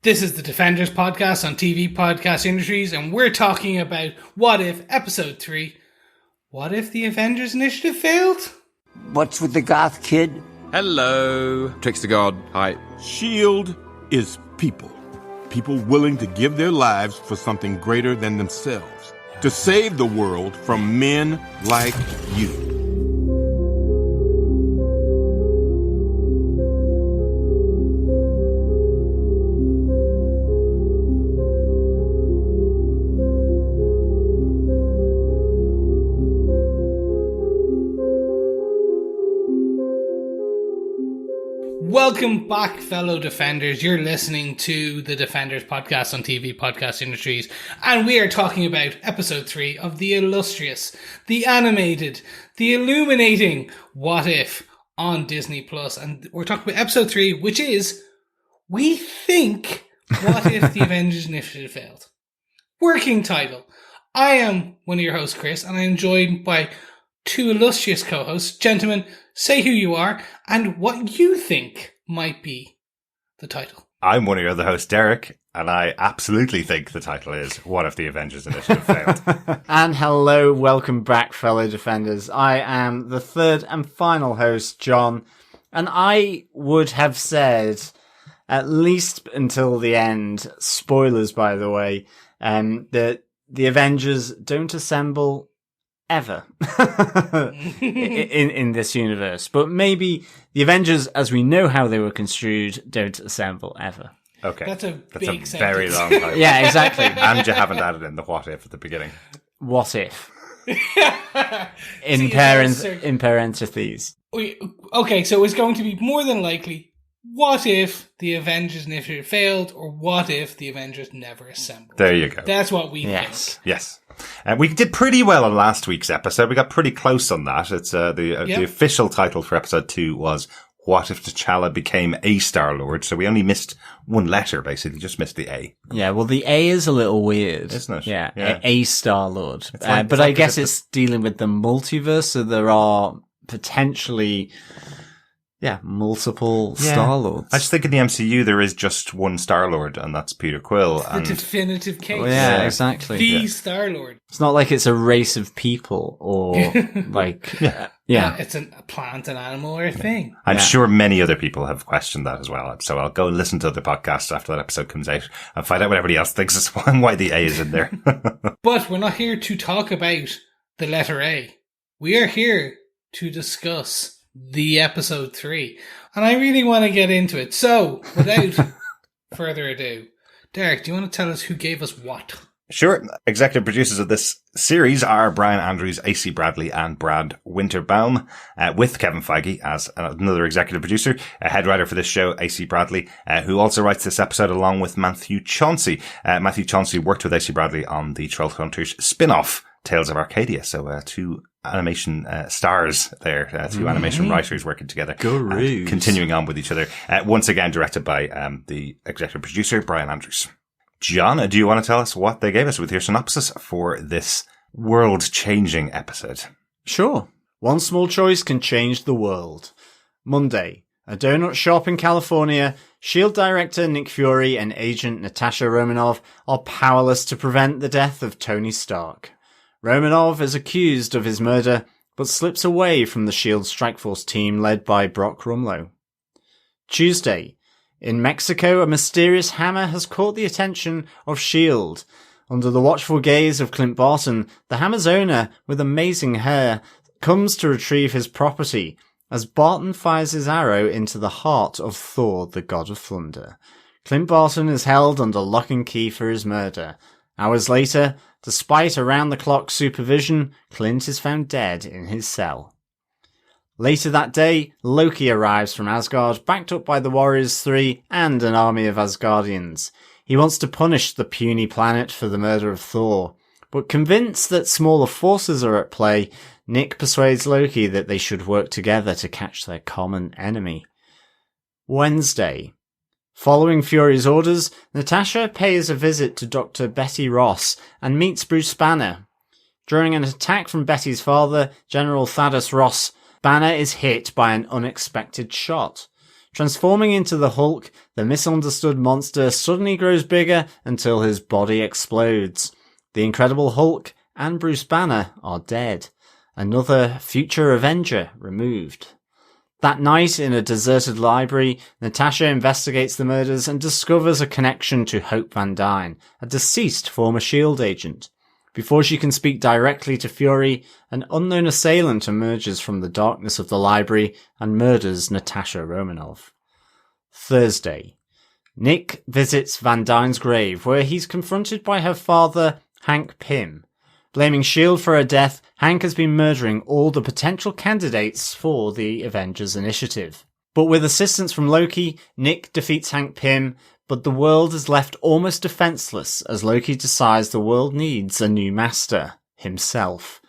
This is the Defenders podcast on TV Podcast Industries, and we're talking about What If Episode 3. What if the Avengers Initiative failed? What's with the goth kid? Hello, Trickster God. Hi. S.H.I.E.L.D. is people. People willing to give their lives for something greater than themselves. To save the world from men like you. Welcome back, fellow Defenders. You're listening to the Defenders podcast on TV Podcast Industries, and we are talking about Episode 3 of the illustrious, the animated, the illuminating What If on Disney+. And we're talking about Episode 3, which is, we think, What If the Avengers Initiative failed? Working title. I am one of your hosts, Chris, and I'm joined by two illustrious co-hosts. Gentlemen, say who you are and what you think might be the title. I'm one of your other hosts, Derek, and I absolutely think the title is What If the Avengers Initiative Failed? And hello, welcome back, fellow Defenders. I am the third and final host, John, and I would have said, at least until the end, spoilers by the way, that the Avengers don't assemble ever in this universe, but maybe the Avengers, as we know how they were construed, don't assemble ever. Okay, That's a big very sentence. long time. Yeah, exactly. And you haven't added in the what if at the beginning. What if? In In parentheses. Okay, so it's going to be more than likely, what if the Avengers Initiative failed, or what if the Avengers never assembled? There you go. That's what we think. Yes. We did pretty well on last week's episode. We got pretty close on that. It's the official title for episode 2 was What If T'Challa Became a Star-Lord? So we only missed one letter, basically, just missed the A. Yeah, well, the A is a little weird. Isn't it? Yeah. Yeah. A Star-Lord. But I guess it's dealing with the multiverse, so there are potentially multiple Star-Lords. I just think in the MCU there is just one Star-Lord, and that's Peter Quill. The definitive case. Yeah, exactly. The Star-Lord. It's not like it's a race of people or like... It's a plant, an animal, or a thing. I'm sure many other people have questioned that as well. So I'll go and listen to the podcast after that episode comes out and find out what everybody else thinks as well and why the A is in there. But we're not here to talk about the letter A. We are here to discuss the episode 3. And I really want to get into it. So, without further ado, Derek, do you want to tell us who gave us what? Sure. Executive producers of this series are Brian Andrews, AC Bradley, and Brad Winterbaum, with Kevin Feige as another executive producer. A head writer for this show, AC Bradley, who also writes this episode along with Matthew Chauncey. Matthew Chauncey worked with AC Bradley on the Trollhunters spin-off, Tales of Arcadia. So, two animation stars there, two animation writers working together, continuing on with each other. Once again, directed by the executive producer, Brian Andrews. John, do you want to tell us what they gave us with your synopsis for this world-changing episode? Sure. One small choice can change the world. Monday, a donut shop in California, S.H.I.E.L.D. director Nick Fury and agent Natasha Romanoff are powerless to prevent the death of Tony Stark. Romanov is accused of his murder, but slips away from the S.H.I.E.L.D. Strike Force team led by Brock Rumlow. Tuesday, in Mexico, a mysterious hammer has caught the attention of S.H.I.E.L.D. Under the watchful gaze of Clint Barton, the hammer's owner, with amazing hair, comes to retrieve his property, as Barton fires his arrow into the heart of Thor, the god of thunder. Clint Barton is held under lock and key for his murder. Hours later, despite around-the-clock supervision, Clint is found dead in his cell. Later that day, Loki arrives from Asgard, backed up by the Warriors 3 and an army of Asgardians. He wants to punish the puny planet for the murder of Thor, but convinced that smaller forces are at play, Nick persuades Loki that they should work together to catch their common enemy. Wednesday. Following Fury's orders, Natasha pays a visit to Dr. Betty Ross and meets Bruce Banner. During an attack from Betty's father, General Thaddeus Ross, Banner is hit by an unexpected shot. Transforming into the Hulk, the misunderstood monster suddenly grows bigger until his body explodes. The Incredible Hulk and Bruce Banner are dead. Another future Avenger removed. That night, in a deserted library, Natasha investigates the murders and discovers a connection to Hope Van Dyne, a deceased former S.H.I.E.L.D. agent. Before she can speak directly to Fury, an unknown assailant emerges from the darkness of the library and murders Natasha Romanoff. Thursday. Nick visits Van Dyne's grave, where he's confronted by her father, Hank Pym. Blaming S.H.I.E.L.D. for her death, Hank has been murdering all the potential candidates for the Avengers Initiative. But with assistance from Loki, Nick defeats Hank Pym, but the world is left almost defenseless as Loki decides the world needs a new master, himself.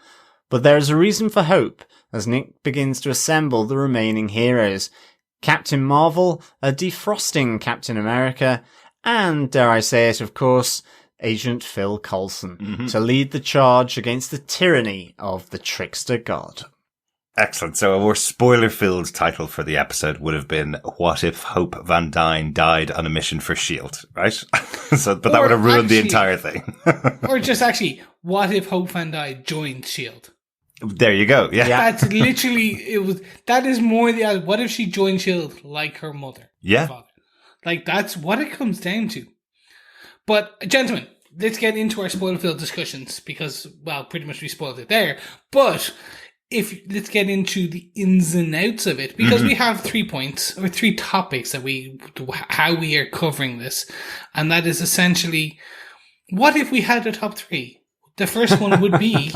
But there is a reason for hope as Nick begins to assemble the remaining heroes. Captain Marvel, a defrosting Captain America, and, dare I say it, of course, Agent Phil Coulson, to lead the charge against the tyranny of the Trickster God. Excellent. So a more spoiler-filled title for the episode would have been "What if Hope Van Dyne died on a mission for S.H.I.E.L.D.?" Right? But that would have ruined the entire thing. Or just actually, what if Hope Van Dyne joined S.H.I.E.L.D.? There you go. Yeah. That's literally, that is more what if she joined S.H.I.E.L.D. like her mother? Yeah. Father? Like, that's what it comes down to. But, gentlemen, let's get into our spoiler-filled discussions because, well, pretty much we spoiled it there. But let's get into the ins and outs of it because we have 3 points or 3 topics how we are covering this, and that is essentially, what if we had a top 3? The first one would be,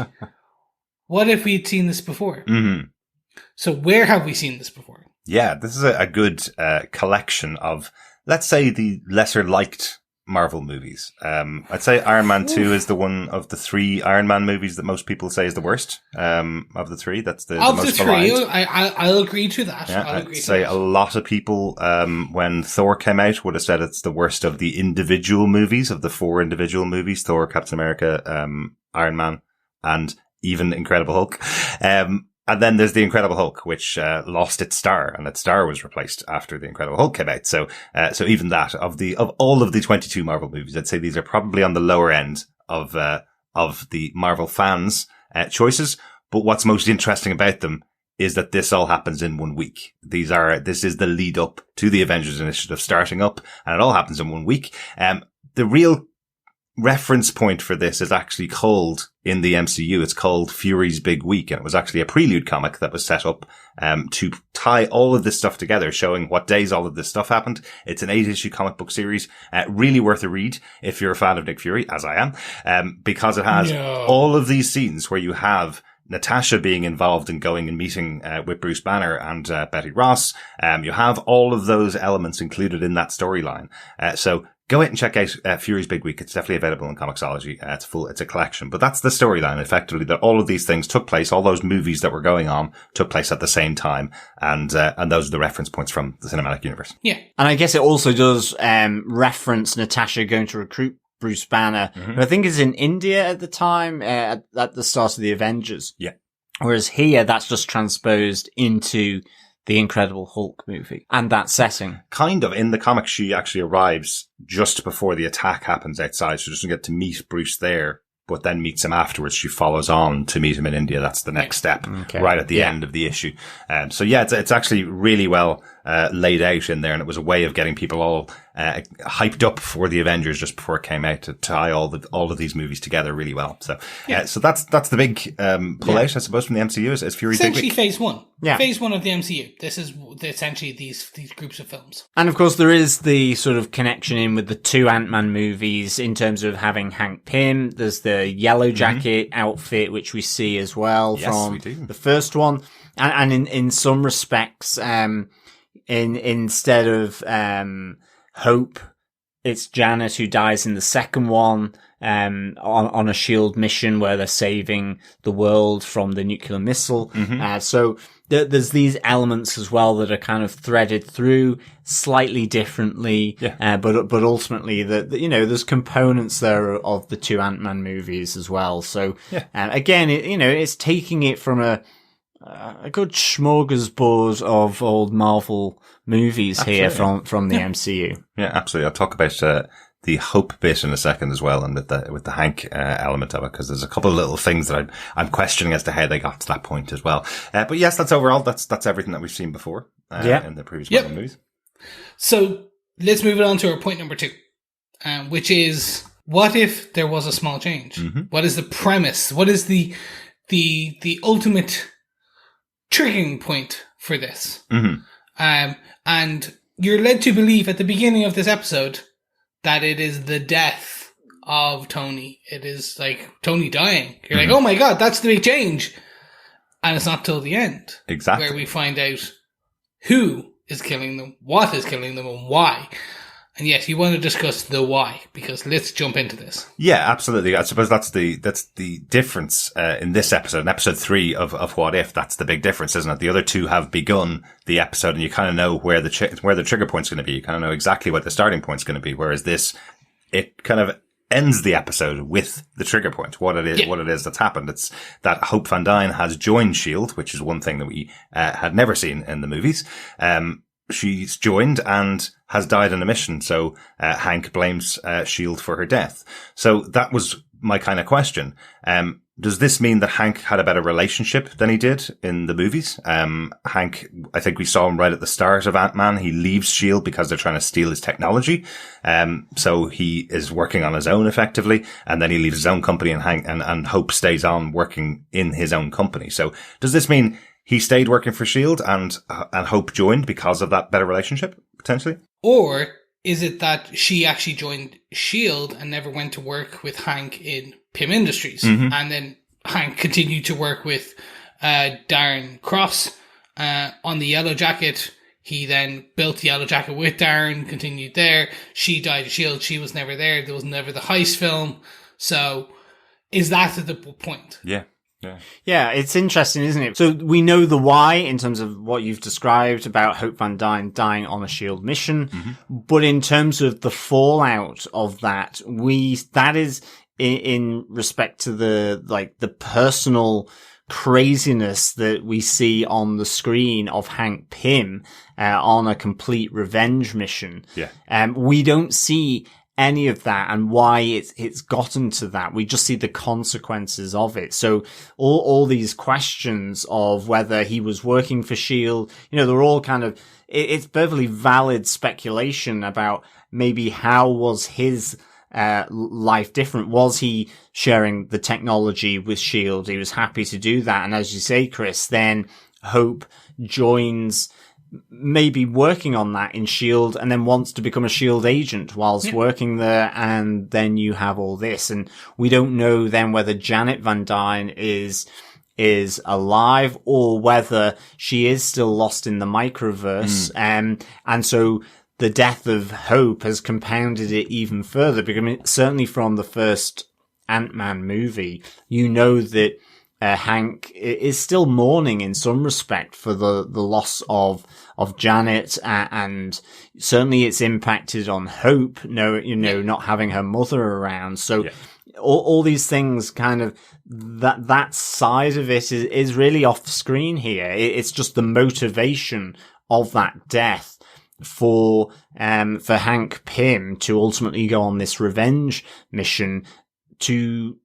what if we'd seen this before? So where have we seen this before? Yeah, this is a good collection of, let's say, the lesser liked Marvel movies. I'd say Iron Man 2 is the one of the 3 Iron Man movies that most people say is the worst of the 3. That's the most maligned. I'll agree to that. Yeah, I'd say a lot of people, when Thor came out, would have said it's the worst of the individual movies, of the 4 individual movies: Thor, Captain America, Iron Man, and even Incredible Hulk. And then there's the Incredible Hulk, which lost its star, and its star was replaced after the Incredible Hulk came out. So even that of all of the 22 Marvel movies, I'd say these are probably on the lower end of the Marvel fans' choices. But what's most interesting about them is that this all happens in 1 week. This is the lead up to the Avengers Initiative starting up, and it all happens in 1 week. The real reference point for this is actually called, in the MCU, it's called Fury's Big Week, and it was actually a prelude comic that was set up to tie all of this stuff together, showing what days all of this stuff happened. It's an 8-issue comic book series, really worth a read if you're a fan of Nick Fury, as I am, because it has all of these scenes where you have Natasha being involved in going and meeting with Bruce Banner and Betty Ross. You have all of those elements included in that storyline. So go out and check out Fury's Big Week. It's definitely available in Comixology. It's a collection. But that's the storyline, effectively, that all of these things took place, all those movies that were going on took place at the same time. And those are the reference points from the cinematic universe. Yeah. And I guess it also does reference Natasha going to recruit Bruce Banner, who I think is in India at the time, at the start of the Avengers. Yeah. Whereas here, that's just transposed into the Incredible Hulk movie and that setting. Kind of. In the comics, she actually arrives just before the attack happens outside. She doesn't get to meet Bruce there, but then meets him afterwards. She follows on to meet him in India. That's the next step, right at the end of the issue. So yeah, it's actually really well laid out in there, and it was a way of getting people all hyped up for the Avengers just before it came out, to tie all of these movies together really well. So so that's the big pull out, I suppose, from the MCU is Fury's Big Week. Essentially phase 1. Yeah. Phase 1 of the MCU. This is essentially these groups of films. And of course, there is the sort of connection in with the 2 Ant-Man movies in terms of having Hank Pym. There's the Yellow Jacket outfit, which we see as well from the first one. And in some respects, instead of Hope, it's Janet who dies in the second one, on a S.H.I.E.L.D. mission where they're saving the world from the nuclear missile. So there's these elements as well that are kind of threaded through slightly differently. But ultimately there's components there of the 2 Ant-Man movies as well. So, again, it's taking it from a good smorgasbord of old Marvel movies here from the MCU. Yeah, absolutely. I'll talk about the hope bit in a second as well, and with the Hank element of it, because there's a couple of little things that I'm questioning as to how they got to that point as well. But yes, that's everything that we've seen before in the previous Marvel movies. So let's move it on to our point number 2, which is, what if there was a small change? Mm-hmm. What is the premise? What is the ultimate triggering point for this? Mm-hmm. And you're led to believe at the beginning of this episode that it is the death of Tony. It is like Tony dying. You're like, oh my God, that's the big change. And it's not till the end. Exactly. Where we find out who is killing them, what is killing them, and why. And yes, you want to discuss the why, because let's jump into this. Yeah, absolutely. I suppose that's the difference in this episode, in episode 3 of What If. That's the big difference, isn't it? The other two have begun the episode, and you kind of know where the trigger point's going to be. You kind of know exactly what the starting point's going to be. Whereas this, it kind of ends the episode with the trigger point, what it is that's happened. It's that Hope Van Dyne has joined S.H.I.E.L.D., which is one thing that we had never seen in the movies. She's joined and has died on a mission. So, Hank blames, S.H.I.E.L.D. for her death. So that was my kind of question. Does this mean that Hank had a better relationship than he did in the movies? Hank, I think we saw him right at the start of Ant-Man. He leaves S.H.I.E.L.D. because they're trying to steal his technology. So he is working on his own effectively, and then he leaves his own company, and Hope stays on working in his own company. So does this mean he stayed working for S.H.I.E.L.D. and Hope joined because of that better relationship, potentially? Or is it that she actually joined S.H.I.E.L.D. and never went to work with Hank in Pym Industries? Mm-hmm. And then Hank continued to work with Darren Cross on the Yellow Jacket. He then built the Yellow Jacket with Darren, continued there. She died at S.H.I.E.L.D. She was never there. There was never the heist film. So is that the point? Yeah. Yeah, it's interesting, isn't it? So we know the why in terms of what you've described about Hope Van Dyne dying on a S.H.I.E.L.D. mission. Mm-hmm. But in terms of the fallout of that, that is in respect to the personal craziness that we see on the screen of Hank Pym, on a complete revenge mission. Yeah. We don't see any of that and why it's gotten to that. We just see the consequences of it. So all these questions of whether he was working for S.H.I.E.L.D., they're all kind of, it's perfectly valid speculation about maybe how was his life different. Was he sharing the technology with S.H.I.E.L.D.? He was happy to do that. And as you say, Chris, then Hope joins, maybe working on that in S.H.I.E.L.D. and then wants to become a S.H.I.E.L.D. agent whilst working there. And then you have all this. And we don't know then whether Janet Van Dyne is alive or whether she is still lost in the microverse. And so the death of Hope has compounded it even further, because certainly from the first Ant-Man movie, that Hank is still mourning in some respect for the loss of Janet, and certainly it's impacted on Hope, not having her mother around. So all these things kind of, that side of it is really off screen here. It's just the motivation of that death for Hank Pym to ultimately go on this revenge mission to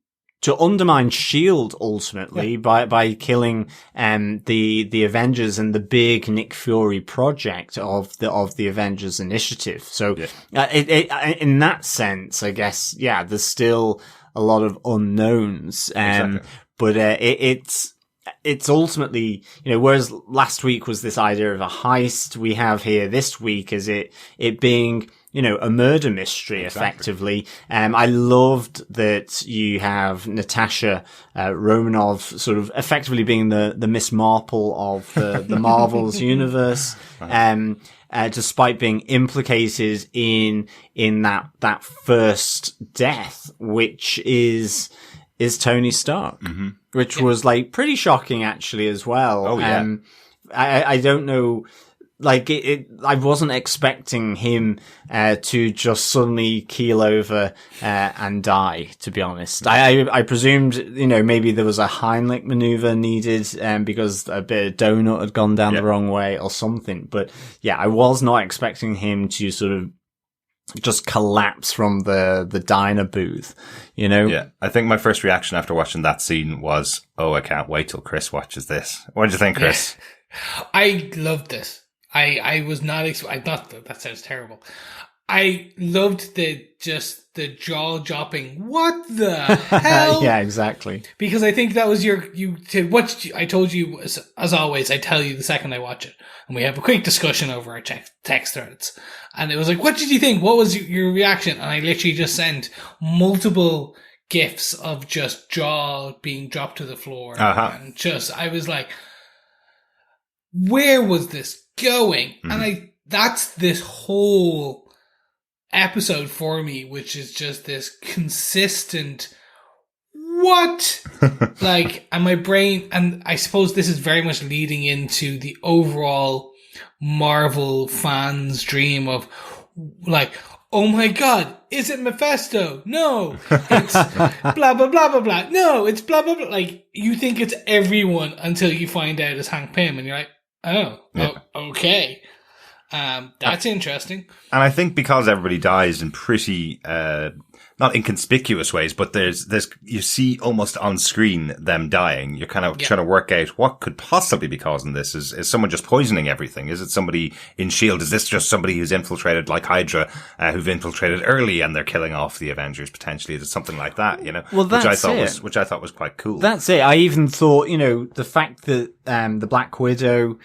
undermine S.H.I.E.L.D. ultimately by killing the Avengers and the big Nick Fury project of the Avengers Initiative. So in that sense, I guess, there's still a lot of unknowns. Exactly. But it's ultimately, whereas last week was this idea of a heist, we have here this week as it being, a murder mystery, effectively. I loved that you have Natasha Romanoff sort of effectively being the Miss Marple of the Marvels universe, despite being implicated in that first death, which is Tony Stark, which was pretty shocking actually as well. Oh, yeah. I don't know like I wasn't expecting him to just suddenly keel over and die, to be honest. I presumed, maybe there was a Heimlich maneuver needed because a bit of donut had gone down the wrong way or something. But yeah, I was not expecting him to sort of just collapse from the diner booth, Yeah, I think my first reaction after watching that scene was, oh, I can't wait till Chris watches this. What did you think, Chris? Yeah. I loved this. I was not I thought that sounds terrible. I loved the jaw dropping. What the hell? Yeah, exactly. Because I think that was I told you, as always, I tell you the second I watch it. And we have a quick discussion over our text threads. And it was like, what did you think? What was your reaction? And I literally just sent multiple GIFs of just jaw being dropped to the floor. And I was like, where was this going? And that's this whole episode for me, which is just this consistent what? And my brain, and I suppose this is very much leading into the overall Marvel fans' dream of oh my god, is it Mephisto? No, it's blah, blah, blah, blah, blah. No, it's blah, blah, blah. You think it's everyone until you find out it's Hank Pym, and you're like, oh, okay. That's interesting. And I think because everybody dies in pretty, not inconspicuous ways, but there's, you see almost on screen them dying. You're kind of trying to work out what could possibly be causing this. Is someone just poisoning everything? Is it somebody in S.H.I.E.L.D.? Is this just somebody who's infiltrated like Hydra, who've infiltrated early and they're killing off the Avengers potentially? Is it something like that, Well, that's which I thought was quite cool. That's it. I even thought, the fact that, the Black Widow,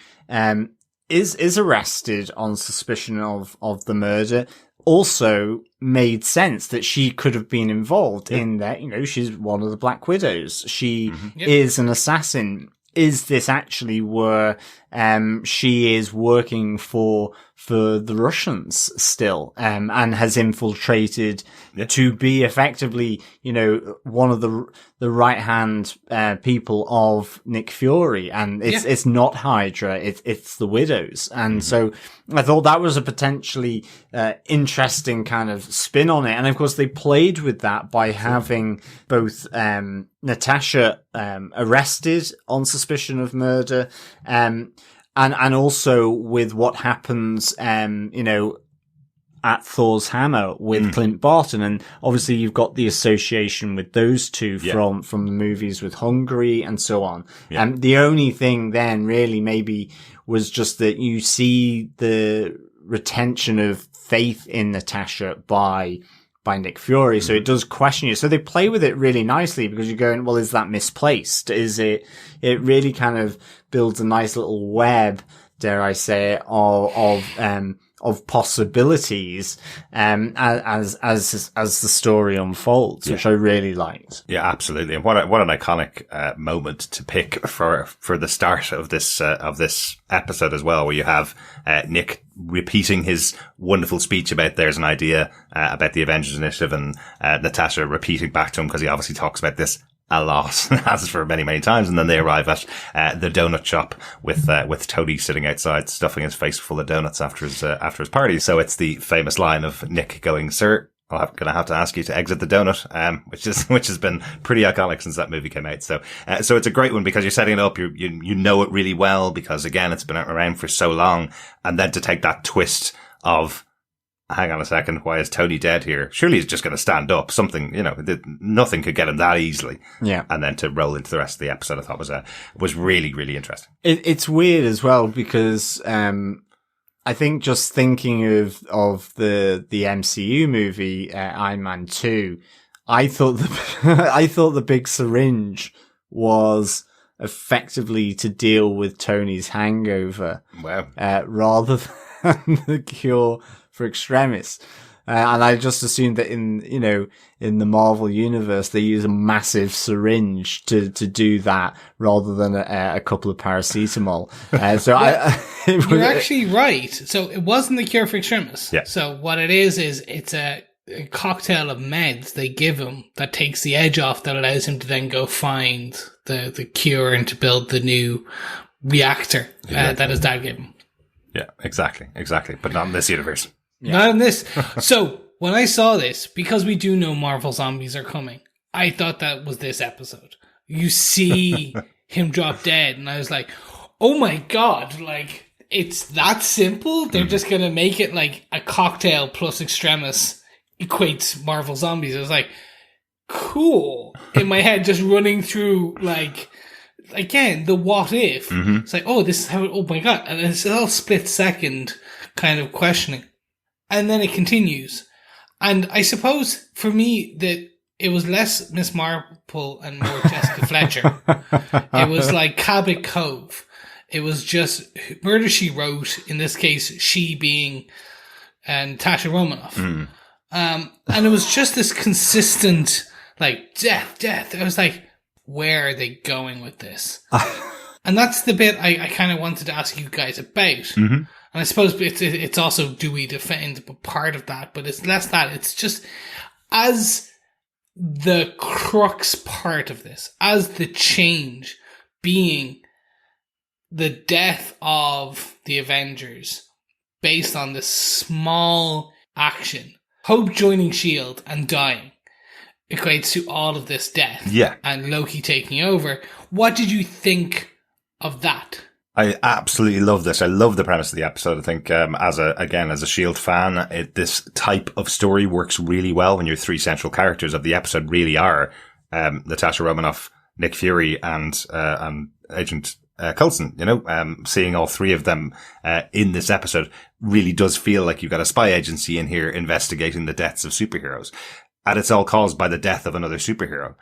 is arrested on suspicion of the murder also made sense that she could have been involved in that. She's one of the Black Widows. She is an assassin. Is this actually where she is working for the Russians still, and has infiltrated to be effectively, one of the right hand people of Nick Fury, and it's not Hydra, it's the Widows, and so I thought that was a potentially interesting kind of spin on it, and of course they played with that by having both Natasha arrested on suspicion of murder, and also with what happens, at Thor's Hammer with Clint Barton. And obviously you've got the association with those two from the movies with Hungary and so on. And the only thing then really maybe was just that you see the retention of faith in Natasha by Nick Fury. So it does question you. So they play with it really nicely because you're going, well, is that misplaced? It really kind of builds a nice little web, dare I say, of possibilities, as the story unfolds, which I really liked. Yeah, absolutely. And what an iconic, moment to pick for the start of this episode as well, where you have, Nick repeating his wonderful speech about there's an idea, about the Avengers Initiative, and, Natasha repeating back to him because he obviously talks about this a lot, as for many, many times. And then they arrive at, the donut shop with Tony sitting outside stuffing his face full of donuts after his party. So it's the famous line of Nick going, "Sir, I'm going to have to ask you to exit the donut," which has been pretty iconic since that movie came out. So it's a great one because you're setting it up. You know it really well because again, it's been around for so long. And then to take that twist of, hang on a second, why is Tony dead here? Surely he's just going to stand up. Something, nothing could get him that easily. Yeah. And then to roll into the rest of the episode, I thought was really, really interesting. It's weird as well because, I think just thinking of the MCU movie, Iron Man 2, I thought the big syringe was effectively to deal with Tony's hangover. Wow. Rather than the cure for extremis. And I just assumed that in the Marvel universe, they use a massive syringe to do that rather than a couple of paracetamol. You're actually right. So it wasn't the cure for extremis. Yeah. So what it is it's a cocktail of meds they give him that takes the edge off, that allows him to then go find the cure and to build the new reactor that his dad gave him. Yeah, exactly. But not in this universe. Not in this. So when I saw this, because we do know Marvel Zombies are coming, I thought that was this episode. You see him drop dead, and I was like, oh my god, like, it's that simple? They're just gonna make it like a cocktail plus extremis equates Marvel Zombies. I was like, cool. In my head, just running through, like, again, the what if. It's like, oh, this is how, oh my god. And it's all split second kind of questioning. And then it continues. And I suppose for me that it was less Miss Marple and more Jessica Fletcher. It was like Cabot Cove. It was just Murder, She Wrote, in this case, she being Natasha Romanoff. And it was just this consistent, like, death. I was like, where are they going with this? And that's the bit I kind of wanted to ask you guys about. And I suppose it's also, do we defend part of that? But it's less that. It's just, as the crux part of this, as the change being the death of the Avengers based on this small action, Hope joining S.H.I.E.L.D. and dying, equates to all of this death. Yeah. And Loki taking over. What did you think of that? I absolutely love this. I love the premise of the episode. I think, as a S.H.I.E.L.D. fan, this type of story works really well when your three central characters of the episode really are, Natasha Romanoff, Nick Fury, and Agent Coulson. You know, seeing all three of them, in this episode really does feel like you've got a spy agency in here investigating the deaths of superheroes. And it's all caused by the death of another superhero,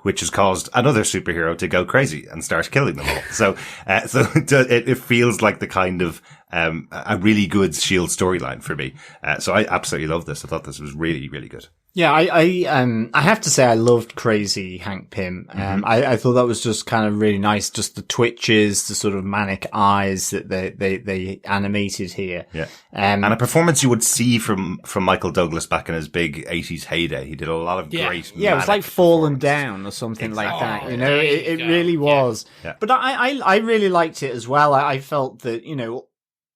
which has caused another superhero to go crazy and start killing them all. So it feels like the kind of, a really good S.H.I.E.L.D. storyline for me. So I absolutely love this. I thought this was really, really good. Yeah, I have to say I loved Crazy Hank Pym. I thought that was just kind of really nice. Just the twitches, the sort of manic eyes that they animated here. Yeah. And a performance you would see from Michael Douglas back in his big 80s heyday. He did a lot of great. Yeah, it was like Fallen Down or something like that. You know, it really was. Yeah. But I really liked it as well. I felt that, you know,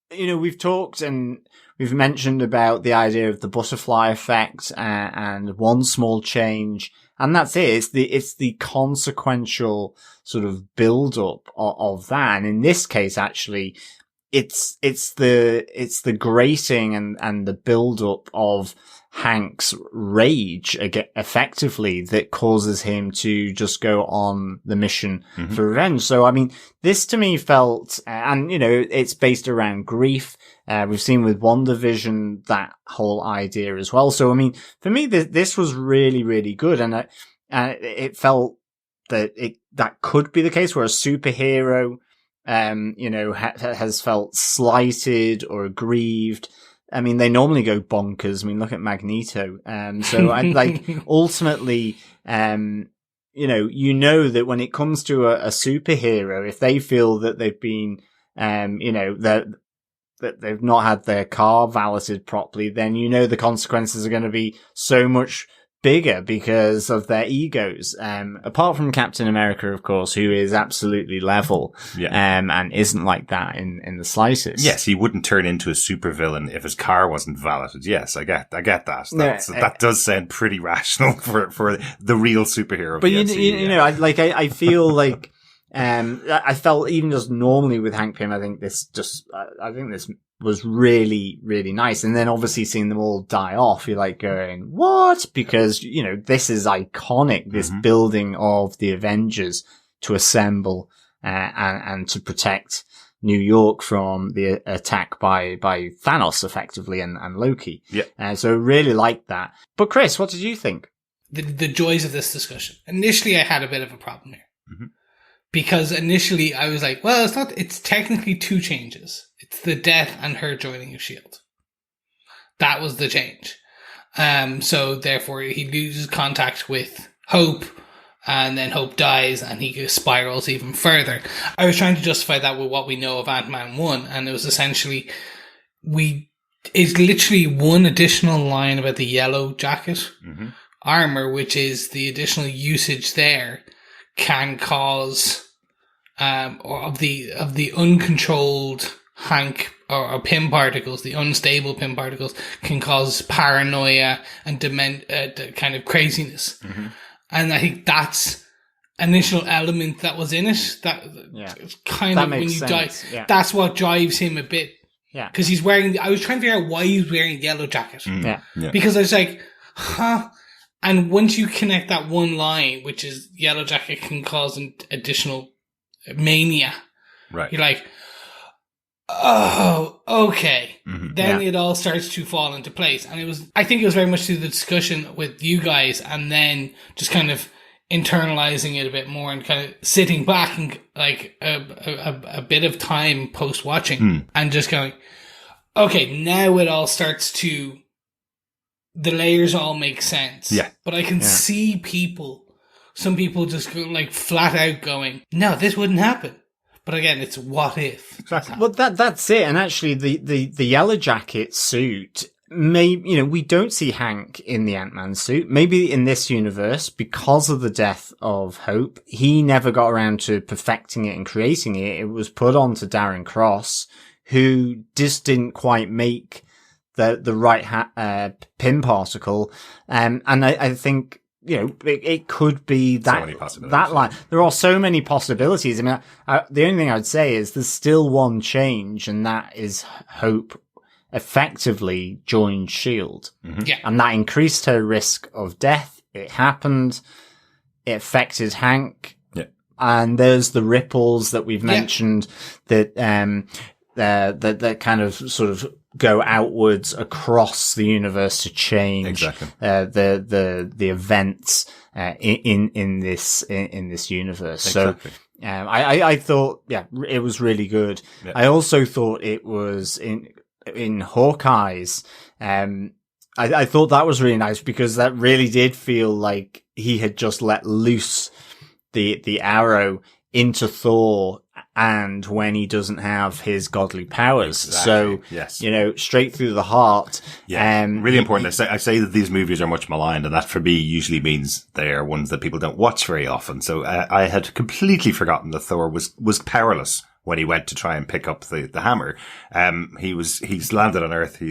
we've talked and we've mentioned about the idea of the butterfly effect and one small change, and that's it. It's the consequential sort of build up of that. And in this case, actually, it's the grating and the build up of Hank's rage effectively that causes him to just go on the mission for revenge. So, I mean, this to me felt, and you know, it's based around grief. We've seen with WandaVision that whole idea as well. So, I mean, for me, this was really, really good. And it felt that that could be the case where a superhero, you know, has felt slighted or aggrieved. I mean, they normally go bonkers. I mean, look at Magneto. So I like ultimately, you know that when it comes to a superhero, if they feel that they've been, you know, that they've not had their car valeted properly, then you know the consequences are going to be so much bigger because of their egos. Apart from Captain America, of course, who is absolutely level, and isn't like that in the slightest. Yes, he wouldn't turn into a supervillain if his car wasn't valeted. Yes, I get that. That does sound pretty rational for the real superhero. But you know, I feel like, I felt even just normally with Hank Pym, I think this was really, really nice. And then obviously seeing them all die off, you're like going, what? Because, you know, this is iconic, this building of the Avengers to assemble, and to protect New York from the attack by Thanos effectively and Loki. Yeah. So really liked that. But Chris, what did you think? The joys of this discussion. Initially, I had a bit of a problem here. Because initially I was like, well, it's technically two changes. It's the death and her joining of S.H.I.E.L.D. That was the change. So therefore he loses contact with Hope, and then Hope dies and he spirals even further. I was trying to justify that with what we know of Ant-Man 1, and it was essentially, it's literally one additional line about the yellow jacket armor, which is the additional usage there can cause, of the uncontrolled Hank or pim particles, the unstable pim particles, can cause paranoia and kind of craziness. And I think that's initial element that was in it. That kind That of when makes you sense, die, yeah. that's what drives him a bit. Yeah. Because he's wearing. I was trying to figure out why he was wearing the yellow jacket. Yeah. Because I was like, huh. And once you connect that one line, which is yellow jacket can cause an additional mania, Right. you're like, oh, okay. Then Yeah. it all starts to fall into place. And I think it was very much through the discussion with you guys and then just kind of internalizing it a bit more and kind of sitting back and like a bit of time post watching and just going, okay, now it all starts to, the layers all make sense. Yeah. But I can see some people just go like flat out going, no, this wouldn't happen. But again, it's what if. Exactly. Well, that's it. And actually, the Yellow Jacket suit, we don't see Hank in the Ant-Man suit. Maybe in this universe, because of the death of Hope, he never got around to perfecting it and creating it. It was put on to Darren Cross, who just didn't quite make the right pin particle. And I think, it could be that, So many possibilities. that line. There are so many possibilities. I mean, the only thing I would say is there's still one change, and that is Hope effectively joined S.H.I.E.L.D. Yeah. And that increased her risk of death. It happened. It affected Hank. Yeah. And there's the ripples that we've mentioned that, that kind of sort of go outwards across the universe to change Exactly. the events in this universe. Exactly. So I thought it was really good. Yeah. I also thought it was in Hawkeye's. I thought that was really nice because that really did feel like he had just let loose the arrow into Thor, and when he doesn't have his godly powers. Exactly. So, Yes. straight through the heart. Yeah, really important. I say that these movies are much maligned, and that for me usually means they are ones that people don't watch very often. So I had completely forgotten that Thor was powerless when he went to try and pick up the hammer. He's landed on Earth.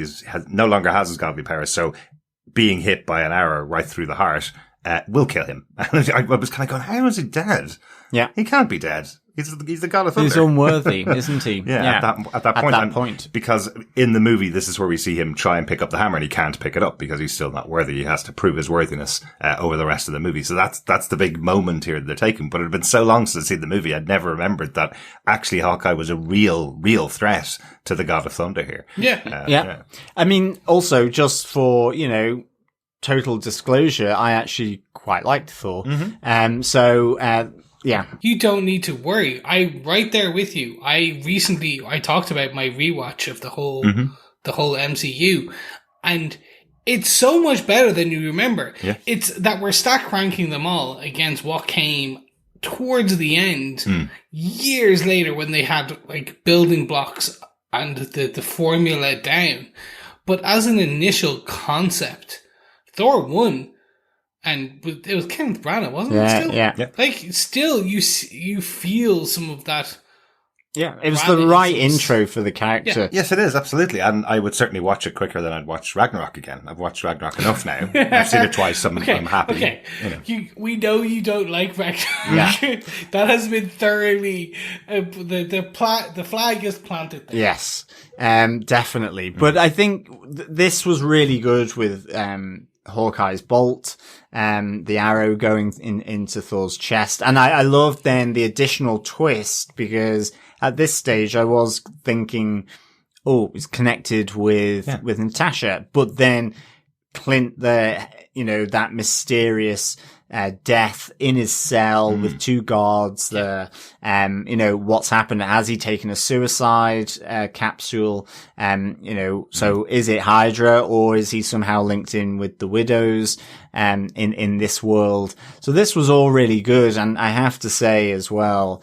No longer has his godly powers. So being hit by an arrow right through the heart will kill him. And I was kind of going, how is he dead? Yeah. He can't be dead. He's the god of thunder. He's unworthy, isn't he? Yeah, at that point. that point. Because in the movie, this is where we see him try and pick up the hammer, and he can't pick it up because he's still not worthy. He has to prove his worthiness over the rest of the movie. So that's the big moment here that they're taking. But it had been so long since I'd seen the movie, I'd never remembered that actually Hawkeye was a real threat to the god of thunder here. Yeah. I mean, also, just for, total disclosure, I actually quite liked Thor. Yeah. You don't need to worry. I'm right there with you. I talked about my rewatch of the whole MCU, and it's so much better than you remember. Yeah. It's that we're stack ranking them all against what came towards the end, years later when they had like building blocks and the formula down. But as an initial concept, Thor 1, and it was Kenneth Branagh, wasn't it? Still? Yeah. Like, still, you feel some of that. Yeah, it was the right intro for the character. Yeah. Yes, it is, absolutely. And I would certainly watch it quicker than I'd watch Ragnarok again. I've watched Ragnarok enough now. I've seen it twice. I'm happy. Okay. You know. We know you don't like Ragnarok. Yeah. That has been thoroughly, the flag is planted there. Yes, definitely. But I think this was really good with Hawkeye's bolt, the arrow going into Thor's chest. And I loved then the additional twist, because at this stage I was thinking, it's connected with Natasha. But then Clint that mysterious death in his cell with two guards there. What's happened? Has he taken a suicide capsule? So is it Hydra, or is he somehow linked in with the Widows in this world? So this was all really good. And I have to say as well,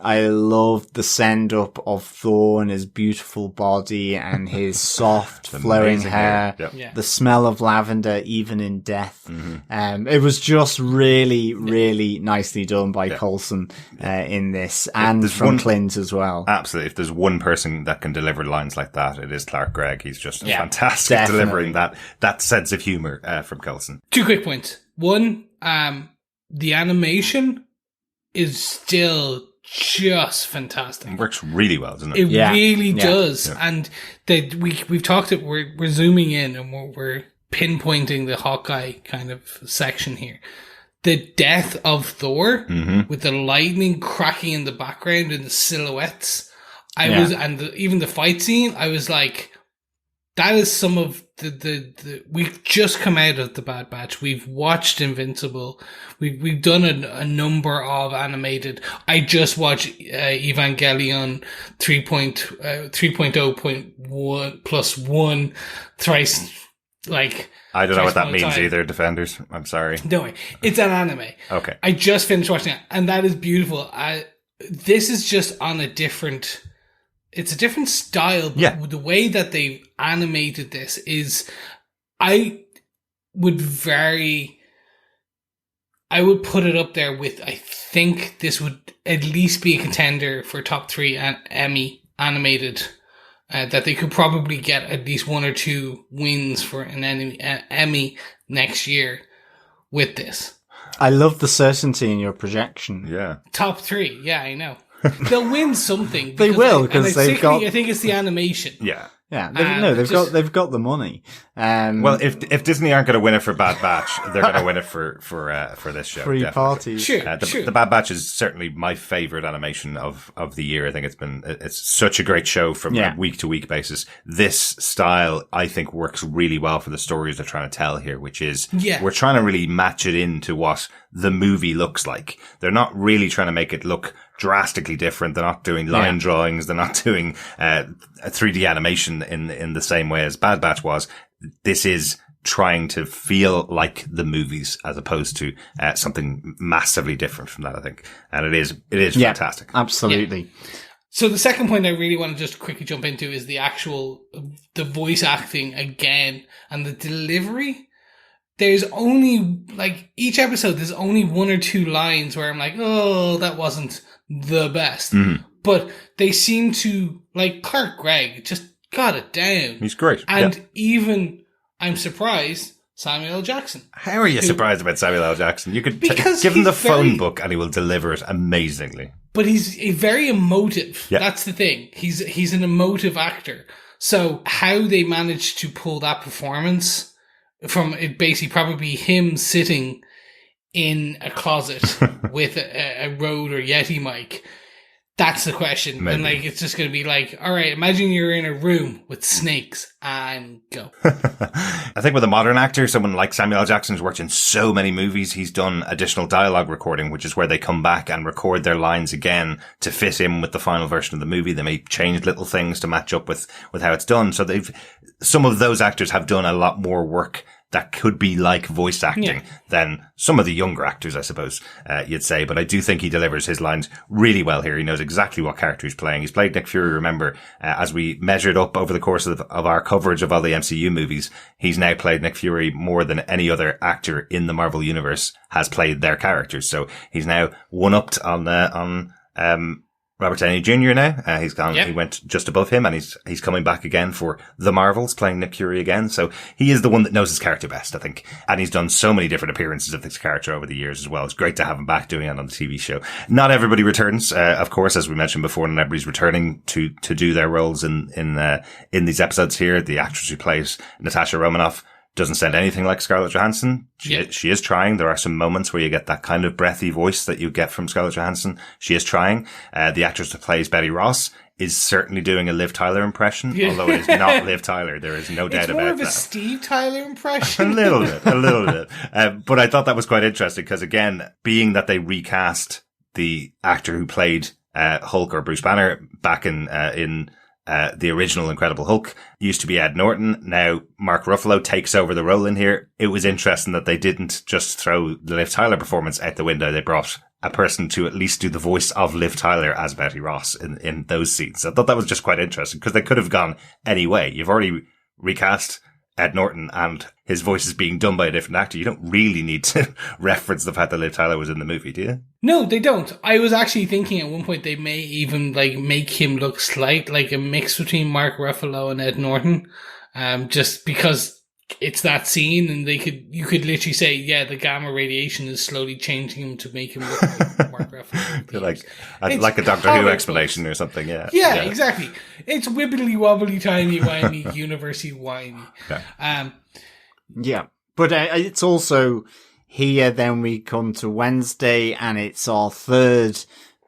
I loved the send-up of Thor and his beautiful body and his soft, flowing amazing hair, Yep. Yeah. the smell of lavender, even in death. It was just really, really nicely done by Coulson in this, and there's from one- Clint as well. Absolutely. If there's one person that can deliver lines like that, it is Clark Gregg. He's just fantastic definitely. delivering that sense of humor from Coulson. 2 quick points. One, the animation is still just fantastic. It works really well, doesn't it? It Yeah. really Yeah. does. And we've talked it, we're zooming in and we're pinpointing the Hawkeye kind of section here. The death of Thor with the lightning cracking in the background and the silhouettes. Even the fight scene, I was like, that is some of we've just come out of the Bad Batch. We've watched Invincible. We've done a number of animated. I just watched Evangelion 3.0.1 thrice, like. I don't know what that thrice means time. either, Defenders. I'm sorry. Don't worry. It's an anime. Okay. I just finished watching it, and that is beautiful. This is just on a different. It's a different style, but the way that they've animated this is, I would put it up there with, I think this would at least be a contender for top 3 Emmy animated, that they could probably get at least 1 or 2 wins for an Emmy next year with this. I love the certainty in your projection. Yeah. Top 3, yeah, I know. They'll win something. They will, because they've got. I think it's the animation. Yeah. Yeah, just- they've got the money. Well, if Disney aren't going to win it for Bad Batch, they're going to win it for this show. free definitely. parties. Sure, The Bad Batch is certainly my favorite animation of the year. I think it's such a great show from a week to week basis. This style, I think, works really well for the stories they're trying to tell here, which is we're trying to really match it into what the movie looks like. They're not really trying to make it look drastically different. They're not doing line drawings. They're not doing a 3D animation in the same way as Bad Batch was. This is trying to feel like the movies as opposed to something massively different from that, I think. And it is fantastic. Absolutely. Yeah. So the second point I really want to just quickly jump into is the voice acting again and the delivery. There's only, like, each episode, there's only 1 or 2 lines where I'm like, oh, that wasn't the best. But they seem to, like, Clark Gregg just got it down. He's great. And even, I'm surprised, Samuel L. Jackson. How are you surprised about Samuel L. Jackson? You could Because give him the he's phone very- book and he will deliver it amazingly. But he's very emotive. Yeah. That's the thing. He's an emotive actor. So how they managed to pull that performance from it basically probably him sitting in a closet with a Rode or Yeti mic. That's the question. Maybe. And like, it's just going to be like, all right, imagine you're in a room with snakes and go. I think with a modern actor, someone like Samuel L. Jackson, who's worked in so many movies, he's done additional dialogue recording, which is where they come back and record their lines again to fit in with the final version of the movie. They may change little things to match up with how it's done. So some of those actors have done a lot more work that could be like voice acting than some of the younger actors, I suppose, you'd say. But I do think he delivers his lines really well here. He knows exactly what character he's playing. He's played Nick Fury, remember, as we measured up over the course of our coverage of all the MCU movies, he's now played Nick Fury more than any other actor in the Marvel Universe has played their characters. So he's now one-upped on Robert Downey Jr. now. He's gone. Yep. He went just above him, and he's coming back again for the Marvels, playing Nick Fury again. So he is the one that knows his character best, I think. And he's done so many different appearances of this character over the years as well. It's great to have him back doing it on the TV show. Not everybody returns, of course, as we mentioned before. Not everybody's returning to do their roles in these episodes here. The actress who plays Natasha Romanoff doesn't sound anything like Scarlett Johansson. She is trying. There are some moments where you get that kind of breathy voice that you get from Scarlett Johansson. She is trying. The actress that plays Betty Ross is certainly doing a Liv Tyler impression, although it is not Liv Tyler. There is no doubt It's about more of a that. Steve Tyler impression. A little bit. But I thought that was quite interesting because, again, being that they recast the actor who played Hulk or Bruce Banner back in the original Incredible Hulk, used to be Ed Norton. Now Mark Ruffalo takes over the role in here. It was interesting that they didn't just throw the Liv Tyler performance out the window. They brought a person to at least do the voice of Liv Tyler as Betty Ross in those scenes. I thought that was just quite interesting because they could have gone any way. You've already recast Ed Norton and his voice is being done by a different actor. You don't really need to reference the fact that Liv Tyler was in the movie, do you? No, they don't. I was actually thinking at one point they may even like make him look slight like a mix between Mark Ruffalo and Ed Norton, just because it's that scene, and you could literally say, yeah, the gamma radiation is slowly changing him to make him look like Mark Ruffalo. like a Doctor Who explanation or something, yeah. Yeah, exactly. It's wibbly wobbly, tiny whiny, university whiny. Yeah, but it's also here. Then we come to Wednesday, and it's our third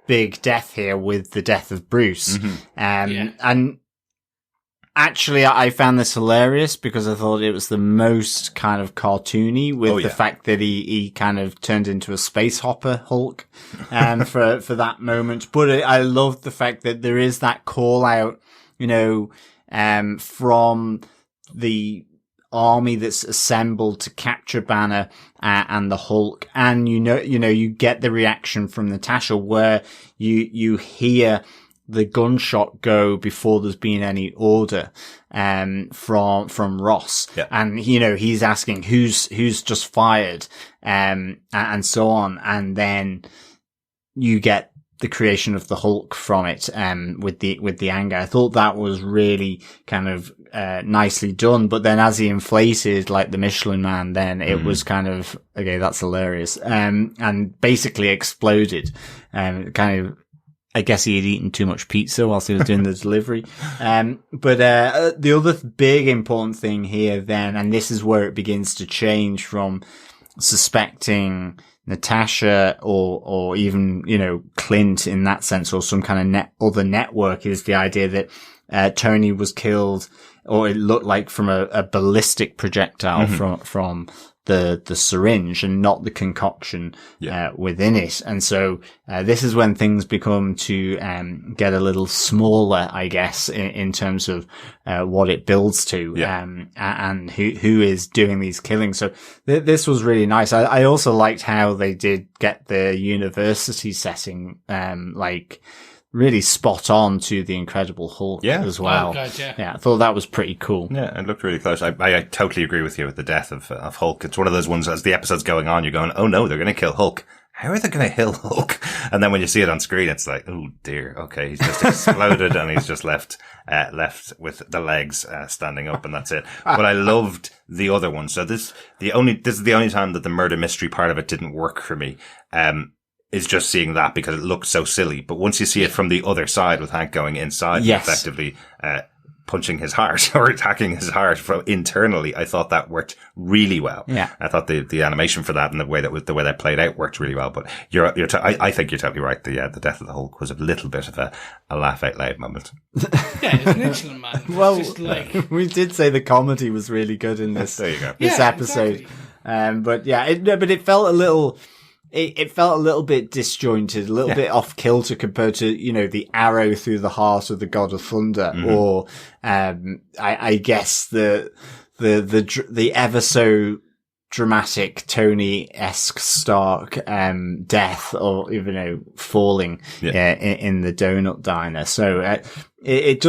big death here with the death of Bruce. And actually, I found this hilarious because I thought it was the most kind of cartoony with the fact that he kind of turned into a space hopper Hulk, for that moment. But I loved the fact that there is that call out, from the army that's assembled to capture Banner and the Hulk, and you get the reaction from Natasha where you hear the gunshot go before there's been any order from Ross. Yeah. And he's asking who's just fired and so on, and then you get the creation of the Hulk from it with the anger. I thought that was really kind of nicely done, but then as he inflated like the Michelin Man, then it was kind of okay, that's hilarious, and basically exploded, kind of. I guess he had eaten too much pizza whilst he was doing the delivery. But the other big important thing here then, and this is where it begins to change from suspecting Natasha or even, Clint in that sense, or some kind of other network, is the idea that Tony was killed, or it looked like from a ballistic projectile from the syringe and not the concoction within it. And so this is when things become to get a little smaller, I guess, in terms of what it builds to, and who is doing these killings. So this was really nice. I also liked how they did get the university setting really spot on to the Incredible Hulk as well. Oh, God, yeah. I thought that was pretty cool. Yeah, it looked really close. I totally agree with you with the death of Hulk. It's one of those ones, as the episode's going on, you're going, oh no, they're going to kill Hulk. How are they going to kill Hulk? And then when you see it on screen, it's like, oh dear, okay, he's just exploded and he's just left with the legs standing up, and that's it. But I loved the other one. So this is the only time that the murder mystery part of it didn't work for me. Is just seeing that because it looked so silly. But once you see it from the other side with Hank going inside and effectively punching his heart or attacking his heart internally, I thought that worked really well. Yeah, I thought the animation for that and the way that played out worked really well. But I think you're totally right. The death of the Hulk was a little bit of a laugh out loud moment. Yeah, it's an Michelin Man. Well, just like... we did say the comedy was really good in this. There you go. This episode. Exactly. But yeah, it felt a little. It felt a little bit disjointed, a little bit off kilter compared to, the arrow through the heart of the God of Thunder, or, I guess the ever so dramatic Tony-esque Stark, death, or, falling, in the donut diner. So, it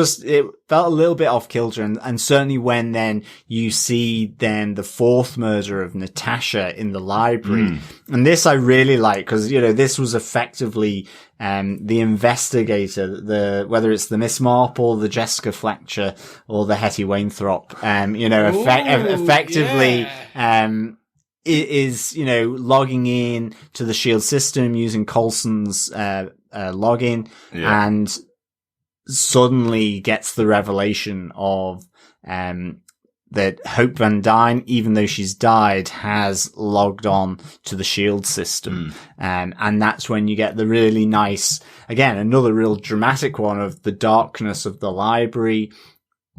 felt a little bit off kilter, and certainly when then you see then the fourth murder of Natasha in the library. And this I really like, because, this was effectively, the investigator, whether it's the Miss Marple, the Jessica Fletcher, or the Hetty Wainthropp, effectively, is, logging in to the SHIELD system using Coulson's, login, and suddenly gets the revelation of, that Hope Van Dyne, even though she's died, has logged on to the SHIELD system. And that's when you get the really nice, again, another real dramatic one of the darkness of the library,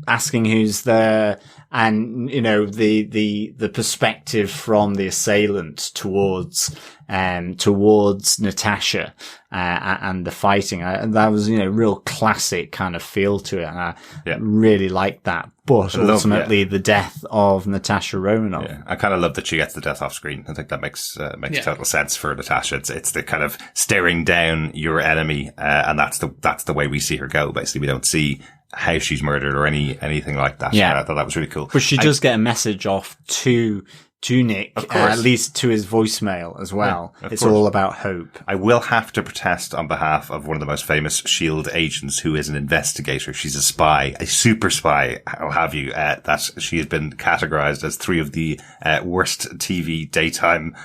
asking who's there, and the perspective from the assailant towards Natasha and the fighting. That was real classic kind of feel to it, and I really liked that. But ultimately, the death of Natasha Romanoff. Yeah, I kind of love that she gets the death off screen. I think that makes total sense for Natasha. It's the kind of staring down your enemy, and that's the way we see her go. Basically, we don't see how she's murdered or anything like that. Yeah, I thought that was really cool. But she does get a message off to Nick, at least to his voicemail as well. Yeah, it's all about hope. I will have to protest on behalf of one of the most famous S.H.I.E.L.D. agents who is an investigator. She's a spy, a super spy, I'll have you, that she has been categorized as 3 of the worst TV daytime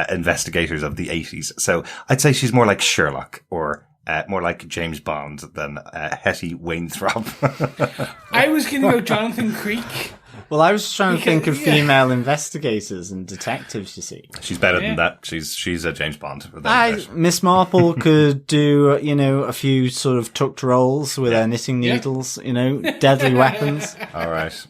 investigators of the 80s. So I'd say she's more like Sherlock or more like James Bond than Hetty Wainthropp. I was going to go Jonathan Creek. Well, I was trying to think of female investigators and detectives, you see. She's better than that. She's a James Bond. Miss Marple could do, a few sort of tucked rolls with her knitting needles, deadly weapons. All right.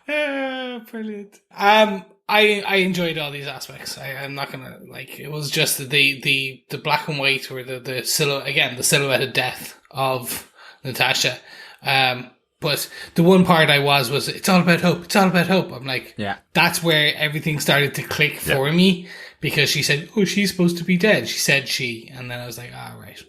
Brilliant. I enjoyed all these aspects. I'm not gonna it was just the black and white or the silhouetted death of Natasha. But the one part was it's all about hope. It's all about hope. I'm like, that's where everything started to click for me, because she said, oh, she's supposed to be dead. She said and then I was like, right.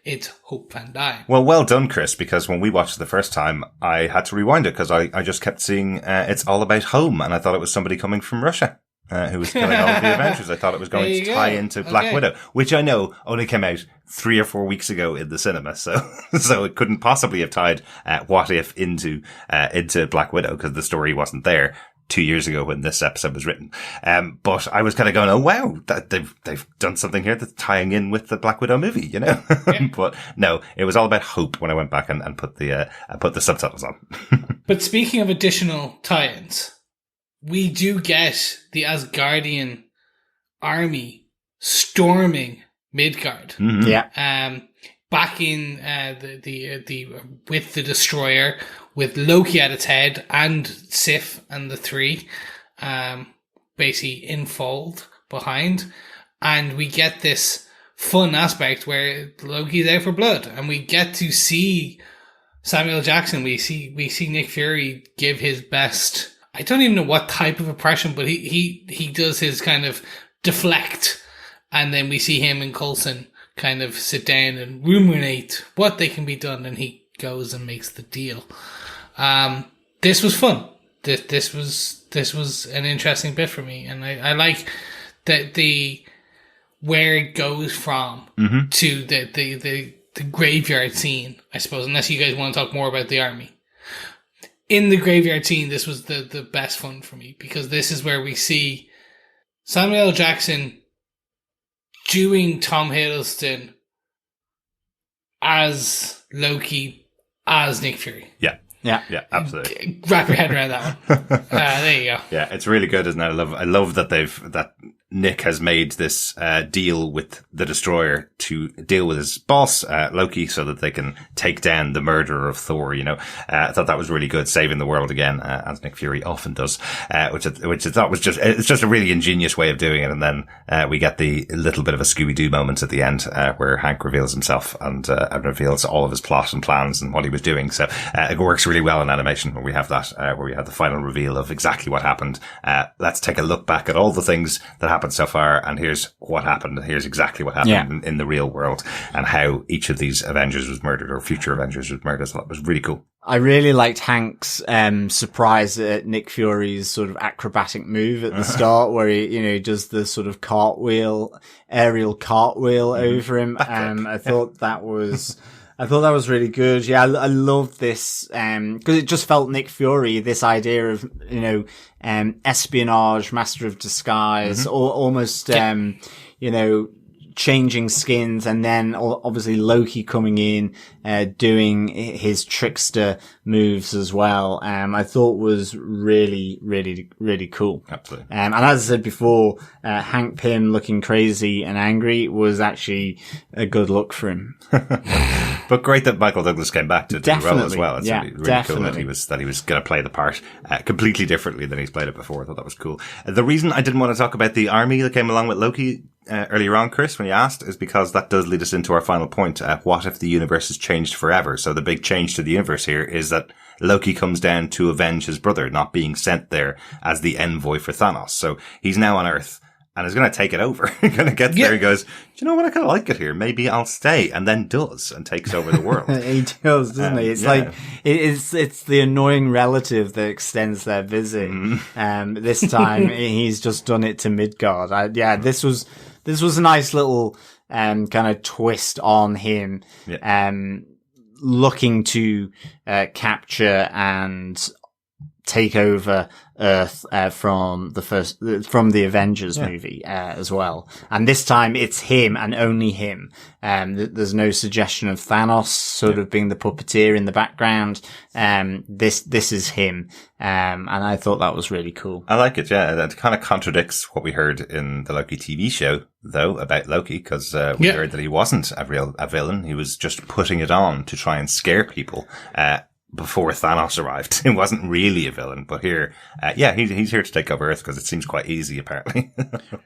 It's Hope Van Dyne. Well done, Chris, because when we watched it the first time, I had to rewind it because I just kept seeing it's all about home, and I thought it was somebody coming from Russia who was killing all of the Avengers. I thought it was going to tie into Black Widow, which I know only came out 3 or 4 weeks ago in the cinema, so it couldn't possibly have tied What If into Black Widow because the story wasn't there 2 years ago when this episode was written. But I was kind of going, oh wow, that they've done something here that's tying in with the Black Widow movie, Yeah. But no, it was all about hope when I went back and put the subtitles on. But speaking of additional tie-ins, we do get the Asgardian army storming Midgard. Mm-hmm. Yeah. Back in the with the destroyer, with Loki at its head and Sif and the 3, basically in fold behind, and we get this fun aspect where Loki's out for blood, and we get to see Samuel Jackson. We see Nick Fury give his best. I don't even know what type of impression, but he does his kind of deflect, and then we see him and Coulson kind of sit down and ruminate what they can be done, and he goes and makes the deal. This was fun. This was an interesting bit for me, and I like that where it goes from to the graveyard scene, I suppose, unless you guys want to talk more about the army. In the graveyard scene, this was the best fun for me, because this is where we see Samuel L. Jackson doing Tom Hiddleston as Loki, as Nick Fury. Yeah, absolutely. Wrap your head around that one. There you go. Yeah, it's really good, isn't it? I love that Nick has made this deal with the Destroyer to deal with his boss, Loki, so that they can take down the murderer of Thor, I thought that was really good, saving the world again, as Nick Fury often does, which I thought was it's just a really ingenious way of doing it. And then we get the little bit of a Scooby-Doo moment at the end, where Hank reveals himself and reveals all of his plot and plans and what he was doing. So it works really well in animation when we have that, where we have the final reveal of exactly what happened. Let's take a look back at all the things that happened so far, and here's what happened. Here's exactly what happened in the real world, and how each of these Avengers was murdered, or future Avengers was murdered. So that was really cool. I really liked Hank's surprise at Nick Fury's sort of acrobatic move at the start, where he does the sort of aerial cartwheel over him. I thought that was really good. Yeah, I love this, cause it just felt Nick Fury, this idea of, espionage, master of disguise, or almost, changing skins, and then obviously Loki coming in, doing his trickster moves as well. I thought was really, really, really cool. Absolutely. And as I said before, Hank Pym looking crazy and angry was actually a good look for him. But great that Michael Douglas came back to do the role as well. It's Yeah, really definitely. cool that he was going to play the part completely differently than he's played it before. I thought that was cool. The reason I didn't want to talk about the army that came along with Loki earlier on, Chris, when you asked, is because that does lead us into our final point. What if the universe has changed forever? So the big change to the universe here is that Loki comes down to avenge his brother, not being sent there as the envoy for Thanos. So he's now on Earth and is going to take it over. He's going to get there and goes, do you know what? I kind of like it here. Maybe I'll stay. And then does and takes over the world. He does, doesn't he? It's like, it's the annoying relative that extends their visit. This time he's just done it to Midgard. This was a nice little, kind of twist on him. Looking to capture and take over Earth from the Avengers movie as well. And this time it's him and only him. There's no suggestion of Thanos sort of being the puppeteer in the background. This is him. And I thought that was really cool. I like it, yeah. That kind of contradicts what we heard in the Loki TV show, though, about Loki, because we heard that he wasn't a villain. He was just putting it on to try and scare people before Thanos arrived. He wasn't really a villain, but here, he's here to take over Earth because it seems quite easy, apparently.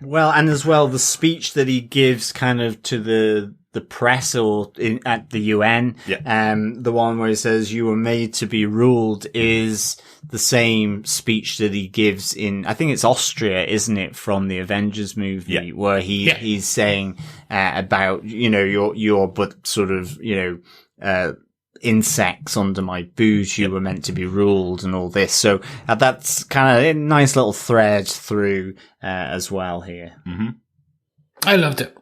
Well, and as well, the speech that he gives kind of to the press or at the UN, the one where he says, "You were made to be ruled," is the same speech that he gives in, I think it's Austria, isn't it, from the Avengers movie, where he's saying, about, you're but sort of, insects under my boot, you were meant to be ruled and all this. So that's kind of a nice little thread through as well here. Mm-hmm. I loved it.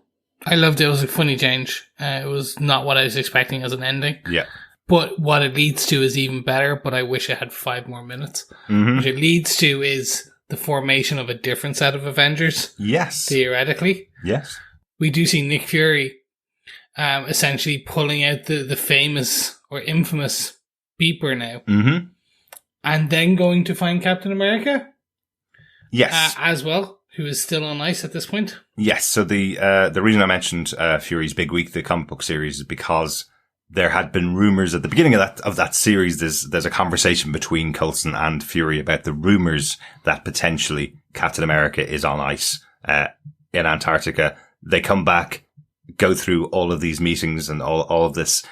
It was a funny change. It was not what I was expecting as an ending. Yeah. But what it leads to is even better, but I wish it had 5 more minutes. Mm-hmm. What it leads to is the formation of a different set of Avengers. Yes. Theoretically. Yes. We do see Nick Fury essentially pulling out the famous or infamous beeper now. Mm-hmm. And then going to find Captain America. Yes. As well, who is still on ice at this point. Yes. So the reason I mentioned Fury's Big Week, the comic book series, is because there had been rumors at the beginning of that series. There's a conversation between Coulson and Fury about the rumors that potentially Captain America is on ice in Antarctica. They come back, go through all of these meetings and all of this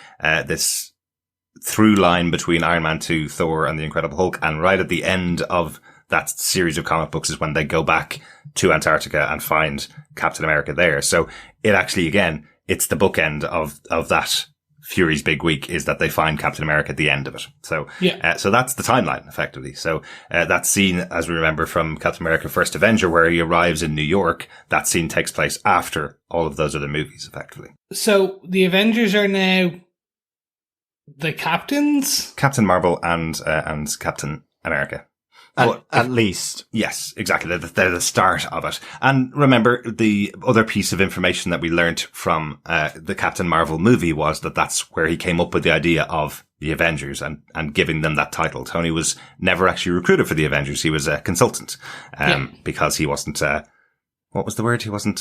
through line between Iron Man 2, Thor, and the Incredible Hulk. And right at the end of that series of comic books is when they go back to Antarctica and find Captain America there. So it actually, again, it's the bookend of that Fury's Big Week, is that they find Captain America at the end of it. So, so that's the timeline, effectively. So, that scene, as we remember from Captain America First Avenger, where he arrives in New York, that scene takes place after all of those other movies, effectively. So the Avengers are now the captains? Captain Marvel and Captain America. At least. Yes, exactly. They're the start of it. And remember, the other piece of information that we learnt from the Captain Marvel movie was that that's where he came up with the idea of the Avengers and giving them that title. Tony was never actually recruited for the Avengers. He was a consultant because he wasn't, what was the word? He wasn't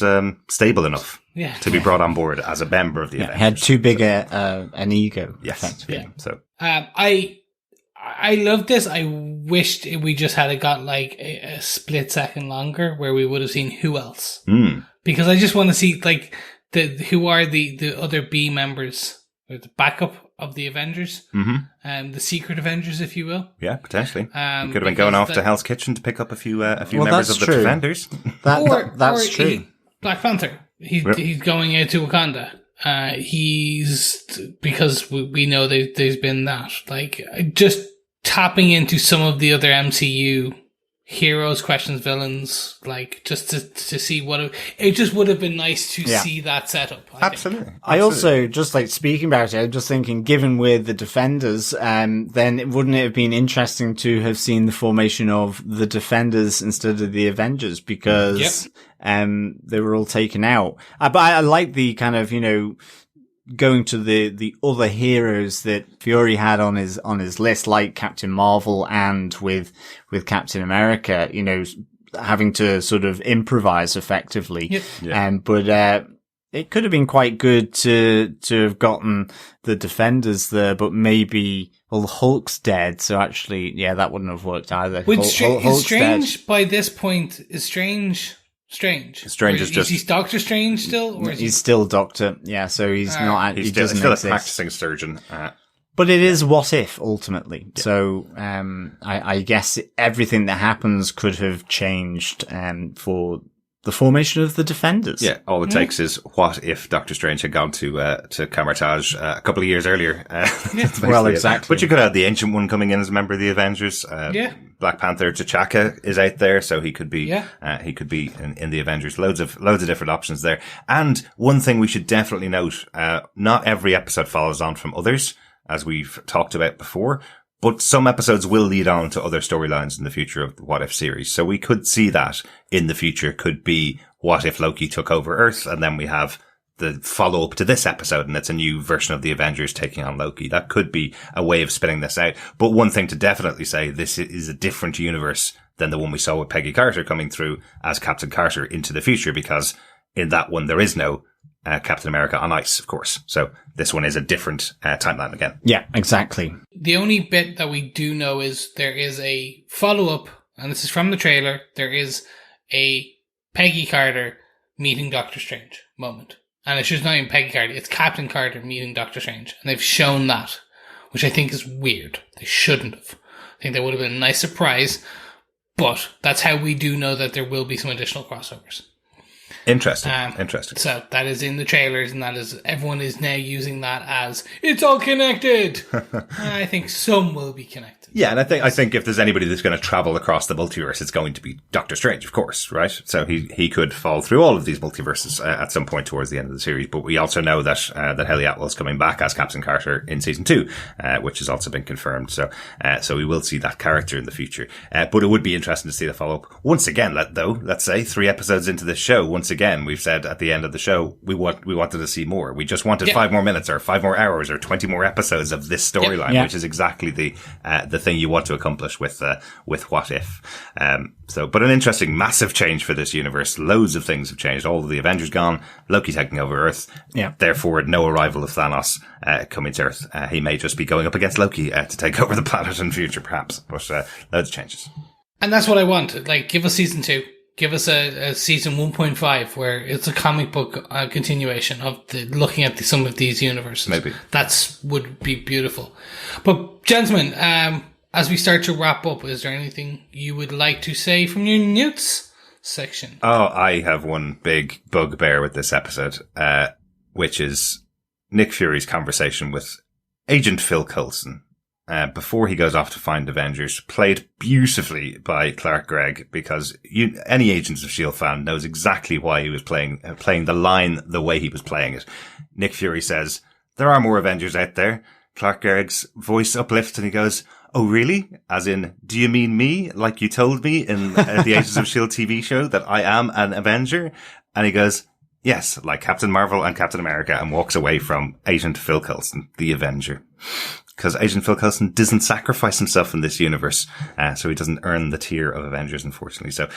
stable enough to be brought on board as a member of the Avengers. He had too big an ego. Yes. Yeah. So I love this. I wished we just had got like a split second longer where we would have seen who else. Because I just want to see like who are the other B members or the backup of the Avengers, the secret Avengers, if you will. Yeah, potentially. He could have been going off to Hell's Kitchen to pick up a few members of the true. Defenders. That's true. Black Panther. He's going out to Wakanda. Because we know there's been that, like, just tapping into some of the other MCU heroes, questions, villains, like, just to see what it just would have been nice to see that setup. Absolutely. I also, just like speaking about it, I'm just thinking, given we're the Defenders, then wouldn't it have been interesting to have seen the formation of the Defenders instead of the Avengers, because they were all taken out. But I like the kind of, going to the other heroes that Fury had on his list, like Captain Marvel and with Captain America, having to sort of improvise effectively. Yeah. But it could have been quite good to have gotten the Defenders there, but maybe, well, Hulk's dead, so actually, yeah, that wouldn't have worked either. Which Hulk's is Strange dead. by this point, is Strange. Strange is just... Is he Doctor Strange still? Or is He's still Doctor, yeah, so he's not, He's he still, doesn't still a exist. practicing surgeon. But it is what if, ultimately. Yeah. So, I guess everything that happens could have changed, for the formation of the Defenders. Yeah, all it takes is what if Doctor Strange had gone to Kamar-Taj a couple of years earlier. Well, exactly. But you could have the Ancient One coming in as a member of the Avengers. Black Panther T'Chaka is out there, so he could be in the Avengers. Loads of different options there. And one thing we should definitely note, not every episode follows on from others, as we've talked about before. But some episodes will lead on to other storylines in the future of the What If series. So we could see that in the future could be what if Loki took over Earth, and then we have the follow-up to this episode, and it's a new version of the Avengers taking on Loki. That could be a way of spinning this out. But one thing to definitely say, this is a different universe than the one we saw with Peggy Carter coming through as Captain Carter into the future, because in that one there is no Captain America on ice, of course. So this one is a different timeline again. Yeah, exactly. The only bit that we do know is there is a follow-up, and this is from the trailer. There is a Peggy Carter meeting Doctor Strange moment. And it's just not even Peggy Carter, it's Captain Carter meeting Doctor Strange. And they've shown that, which I think is weird. They shouldn't have. I think that would have been a nice surprise, but that's how we do know that there will be some additional crossovers. Interesting. So that is in the trailers, and that is everyone is now using that as it's all connected. I think some will be connected. Yeah, and I think if there's anybody that's going to travel across the multiverse, it's going to be Doctor Strange, of course, right? So he could fall through all of these multiverses at some point towards the end of the series. But we also know that that Haley Atwell's coming back as Captain Carter in season 2, which has also been confirmed. So we will see that character in the future. But it would be interesting to see the follow up once again. Let's say 3 episodes into this show, once again, we've said at the end of the show we wanted to see more. We just wanted 5 more minutes or 5 more hours or 20 more episodes of this storyline, which is exactly the thing you want to accomplish with What If. But an interesting, massive change for this universe. Loads of things have changed. All of the Avengers gone. Loki taking over Earth. Yeah. Therefore, no arrival of Thanos coming to Earth. He may just be going up against Loki to take over the planet in the future, perhaps. But loads of changes. And that's what I want. Like, give us season 2. Give us a season 1.5 where it's a comic book continuation of looking at some of these universes. Maybe. That would be beautiful. But, gentlemen, as we start to wrap up, is there anything you would like to say from your notes section? Oh, I have one big bugbear with this episode, which is Nick Fury's conversation with Agent Phil Coulson. Before he goes off to find Avengers, played beautifully by Clark Gregg, because any Agents of S.H.I.E.L.D. fan knows exactly why he was playing the line the way he was playing it. Nick Fury says, "There are more Avengers out there." Clark Gregg's voice uplifts and he goes, "Oh, really? As in, do you mean me? Like you told me in the Agents of S.H.I.E.L.D. TV show that I am an Avenger?" And he goes, "Yes, like Captain Marvel and Captain America," and walks away from Agent Phil Coulson, the Avenger. Because Agent Phil Coulson doesn't sacrifice himself in this universe, so he doesn't earn the tier of Avengers, unfortunately. So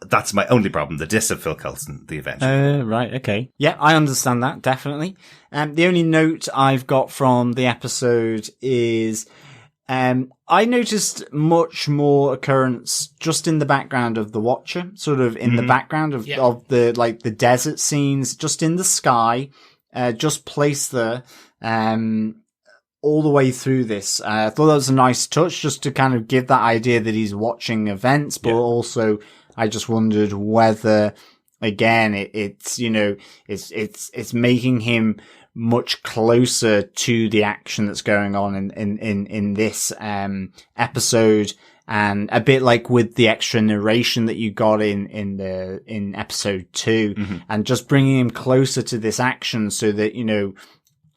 that's my only problem, the diss of Phil Coulson, the Avenger. Right, okay. Yeah, I understand that, definitely. The only note I've got from the episode is I noticed much more occurrence just in the background of the Watcher, sort of in the background of the desert scenes, just in the sky, just placed there. All the way through this. I thought that was a nice touch just to kind of give that idea that he's watching events, but also I just wondered whether, again, it's making him much closer to the action that's going on in this, episode. And a bit like with the extra narration that you got in episode 2, and just bringing him closer to this action so that,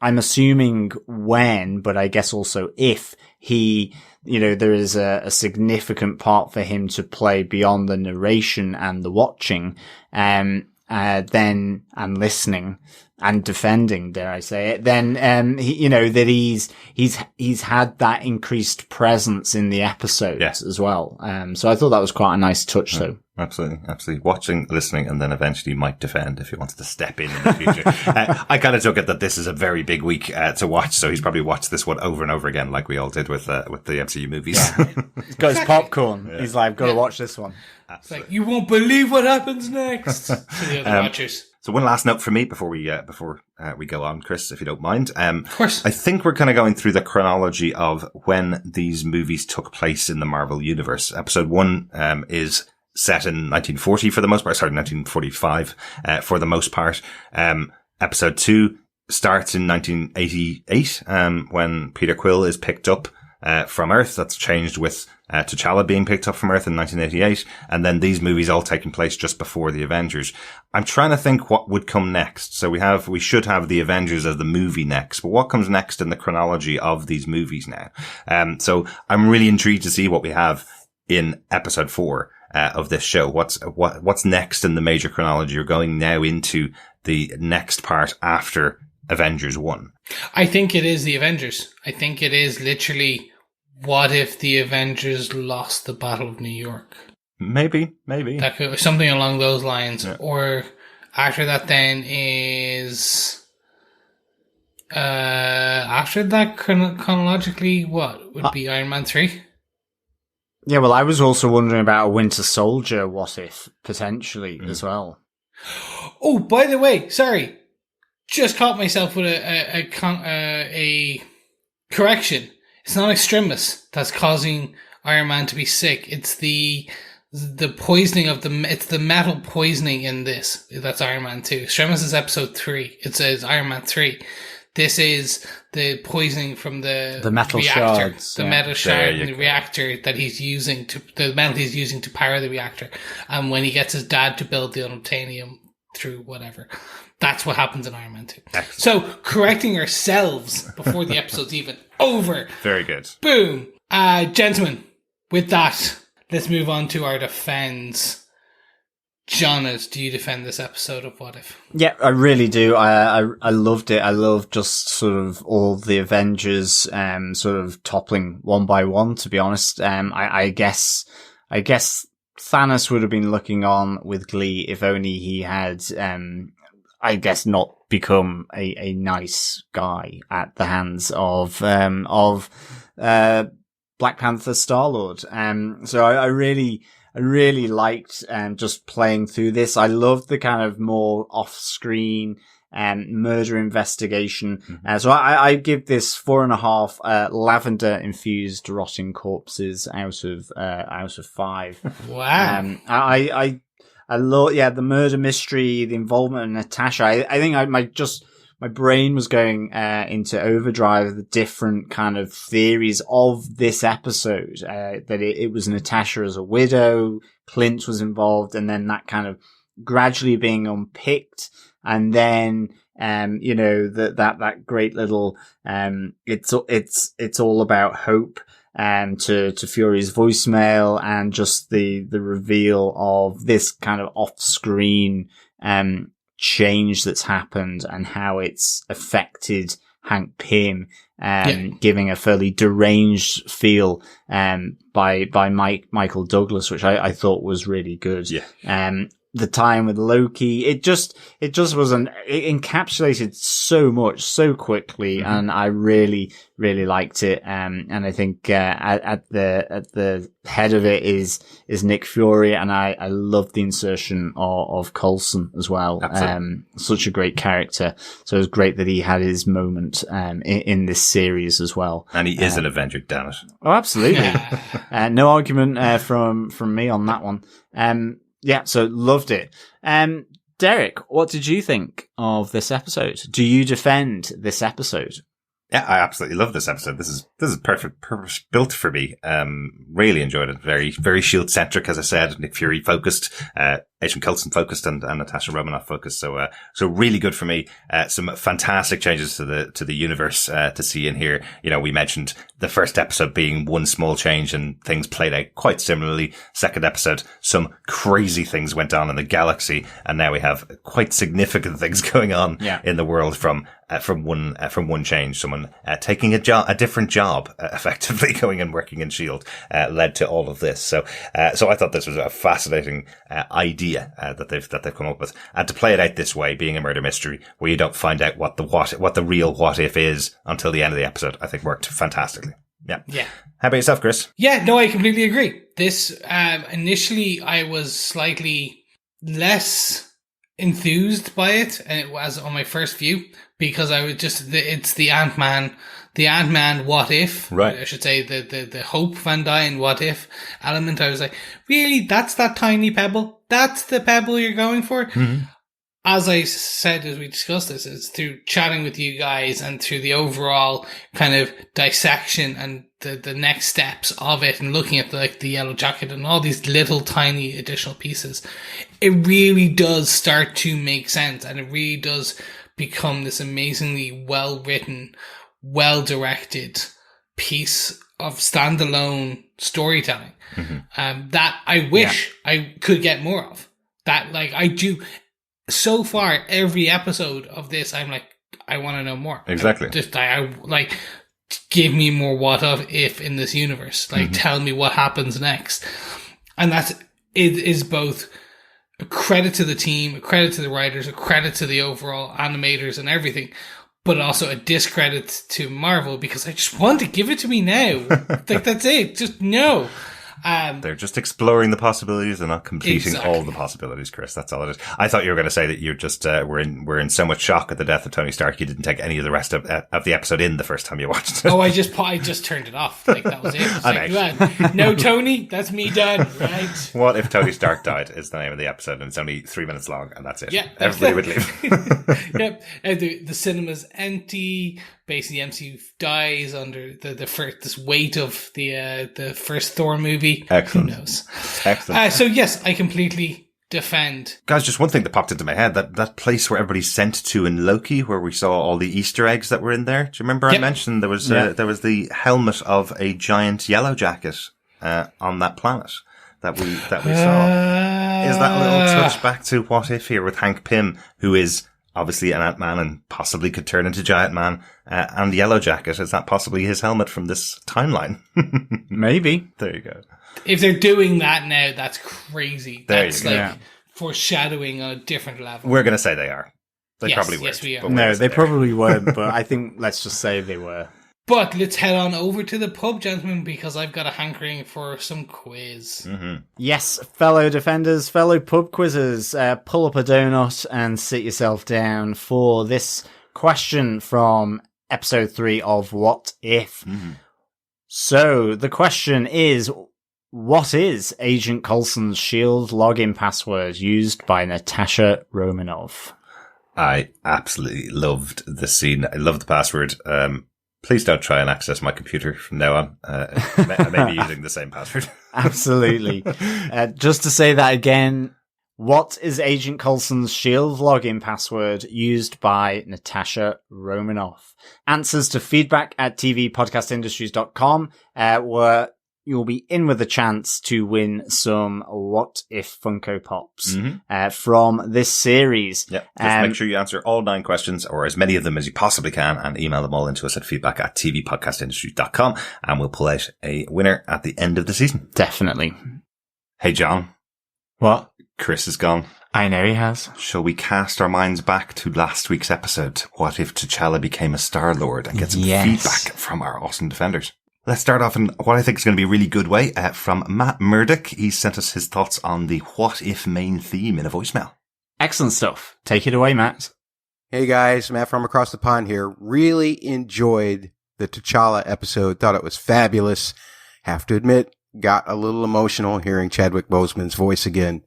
I'm assuming when, but I guess also if there is a significant part for him to play beyond the narration and the watching, then, and listening and defending, dare I say it, then, that he's had that increased presence in the episodes as well. So I thought that was quite a nice touch though. Absolutely, absolutely. Watching, listening, and then eventually might defend if he wants to step in the future. I kind of took it that this is a very big week to watch, so he's probably watched this one over and over again, like we all did with the MCU movies. Yeah. He's got his popcorn. Yeah. He's like, got to watch this one. It's like, you won't believe what happens next to the other watchers. So one last note for me before we go on, Chris, if you don't mind. Of course. I think we're kind of going through the chronology of when these movies took place in the Marvel Universe. Episode 1 is set in 1940 for the most part. Sorry, 1945 for the most part. Episode 2 starts in 1988 when Peter Quill is picked up from Earth. That's changed with T'Challa being picked up from Earth in 1988. And then these movies all taking place just before the Avengers. I'm trying to think what would come next. So we should have the Avengers as the movie next, but what comes next in the chronology of these movies now? So I'm really intrigued to see what we have in episode 4 of this show. What's next in the major chronology? You're going now into the next part after Avengers 1. I think it is the Avengers. I think it is literally, what if the Avengers lost the Battle of New York? Maybe. That could, something along those lines. Yeah. Or after that then is... after that, chronologically, what would be Iron Man 3? Yeah, well, I was also wondering about a Winter Soldier, what if, potentially, as well. Oh, by the way, sorry. Just caught myself with a correction. It's not Extremis that's causing Iron Man to be sick. It's the poisoning of it's the metal poisoning in this. That's Iron Man 2. Extremis is episode 3. It says Iron Man 3. This is the poisoning from the metal reactor, shards. the metal shard in the reactor that he's using the metal he's using to power the reactor. And when he gets his dad to build the unobtainium through whatever, that's what happens in Iron Man 2. Excellent. So correcting ourselves before the episode's even over. Very good. Boom. Gentlemen, with that, let's move on to our defense. Jonas, do you defend this episode of What If? Yeah, I really do. I loved it. I love just sort of all the Avengers sort of toppling one by one, to be honest. I guess Thanos would have been looking on with glee if only he had I guess not become a nice guy at the hands of Black Panther Star-Lord. So I really liked just playing through this. I loved the kind of more off-screen murder investigation. So I give this 4.5 lavender-infused rotting corpses out of 5. Wow. I love, the murder mystery, the involvement of Natasha. I think my brain was going into overdrive, the different kind of theories of this episode, that it was Natasha as a widow, Clint was involved, and then that kind of gradually being unpicked, and then that great little it's all about hope to Fury's voicemail, and just the reveal of this kind of off-screen change that's happened and how it's affected Hank Pym, giving a fairly deranged feel by Michael Douglas, which I thought was really good. Yeah. The time with Loki, it just it encapsulated so much so quickly, and I really liked it. And I think at the head of it is Nick Fury, and I love the insertion of Coulson as well. Such a great character. So it was great that he had his moment in this series as well. And he is an Avenger, damn it. Oh, absolutely. No argument from me on that one. Yeah, so loved it. Derek, what did you think of this episode? Do you defend this episode? Yeah, I absolutely love this episode. This is perfect, purpose built for me. Really enjoyed it. Very, very Shield centric, as I said, Nick Fury focused. Agent Coulson focused and Natasha Romanoff focused. So really good for me. Some fantastic changes to the universe, to see in here. You know, we mentioned the first episode being one small change and things played out quite similarly. Second episode, some crazy things went on in the galaxy, and now we have quite significant things going on in the world from one change. Someone taking a different job, effectively going and working in S.H.I.E.L.D., led to all of this. So I thought this was a fascinating idea that they've come up with, and to play it out this way, being a murder mystery where you don't find out what the real what if is until the end of the episode, I think worked fantastically. Yeah. How about yourself, Chris? Yeah, no, I completely agree. This initially I was slightly less enthused by it, and it was on my first view, because I was it's the Ant-Man what if, right? I should say the Hope Van Dyne what if element. I was like, really? That's that tiny pebble? That's the pebble you're going for? Mm-hmm. As I said, as we discussed this, it's through chatting with you guys and through the overall kind of dissection and the next steps of it, and looking at the yellow jacket and all these little tiny additional pieces, it really does start to make sense, and it really does become this amazingly well written, well directed piece of standalone storytelling, that I wish I could get more of. That, like, I do. So far, every episode of this, I'm like, I want to know more. Exactly. I like, give me more what if in this universe. Like, tell me what happens next. And it is both a credit to the team, a credit to the writers, a credit to the overall animators and everything, but also a discredit to Marvel, because I just want to give it to me now. Like, that's it. Just no. They're just exploring the possibilities and not completing all the possibilities, Chris. That's all it is. I thought you were going to say that you're just were in so much shock at the death of Tony Stark you didn't take any of the rest of the episode in the first time you watched it. Oh, I just turned it off. Like, that was it. It's like, well, no, Tony, that's me done. Right. What if Tony Stark died is the name of the eepisode, and it's only 3 minutes long, and that's it. Yeah, everybody would leave. Yep. The cinema's empty. Basically, MCU dies under this weight of the first Thor movie. Excellent. Who knows? Excellent. So yes, I completely defend. Guys, just one thing that popped into my head, that place where everybody's sent to in Loki, where we saw all the Easter eggs that were in there. Do you remember I mentioned there was the helmet of a giant yellow jacket on that planet that we saw? Is that a little touch back to What If here with Hank Pym, who is obviously an Ant-Man and possibly could turn into Giant Man, and Yellow Jacket? Is that possibly his helmet from this timeline? Maybe. There you go. If they're doing that now, that's crazy. That's you go. like foreshadowing on a different level. We're going to say they are. They probably were. Yes, we are. No, they probably weren't, but I think let's just say they were. But let's head on over to the pub, gentlemen, because I've got a hankering for some quiz. Mm-hmm. Yes, fellow defenders, fellow pub quizzers, pull up a donut and sit yourself down for this question from episode 3 of What If. Mm-hmm. So the question is, what is Agent Coulson's S.H.I.E.L.D. login password used by Natasha Romanoff? I absolutely loved the scene. I loved the password. Please don't try and access my computer from now on. I may be using the same password. Absolutely. Just to say that again, what is Agent Coulson's S.H.I.E.L.D. login password used by Natasha Romanoff? Answers to feedback at tvpodcastindustries.com, where you'll be in with a chance to win some What If Funko Pops from this series. Yeah, just make sure you answer all 9 questions, or as many of them as you possibly can, and email them all into us at feedback at tvpodcastindustries.com, and we'll pull out a winner at the end of the season. Definitely. Hey, John. What? Chris is gone. I know he has. Shall we cast our minds back to last week's episode? What if T'Challa became a Star-Lord, and get some feedback from our awesome defenders? Let's start off in what I think is going to be a really good way from Matt Murdoch. He sent us his thoughts on the What If main theme in a voicemail. Excellent stuff. Take it away, Matt. Hey guys, Matt from across the pond here. Really enjoyed the T'Challa episode. Thought it was fabulous. Have to admit, got a little emotional hearing Chadwick Boseman's voice again.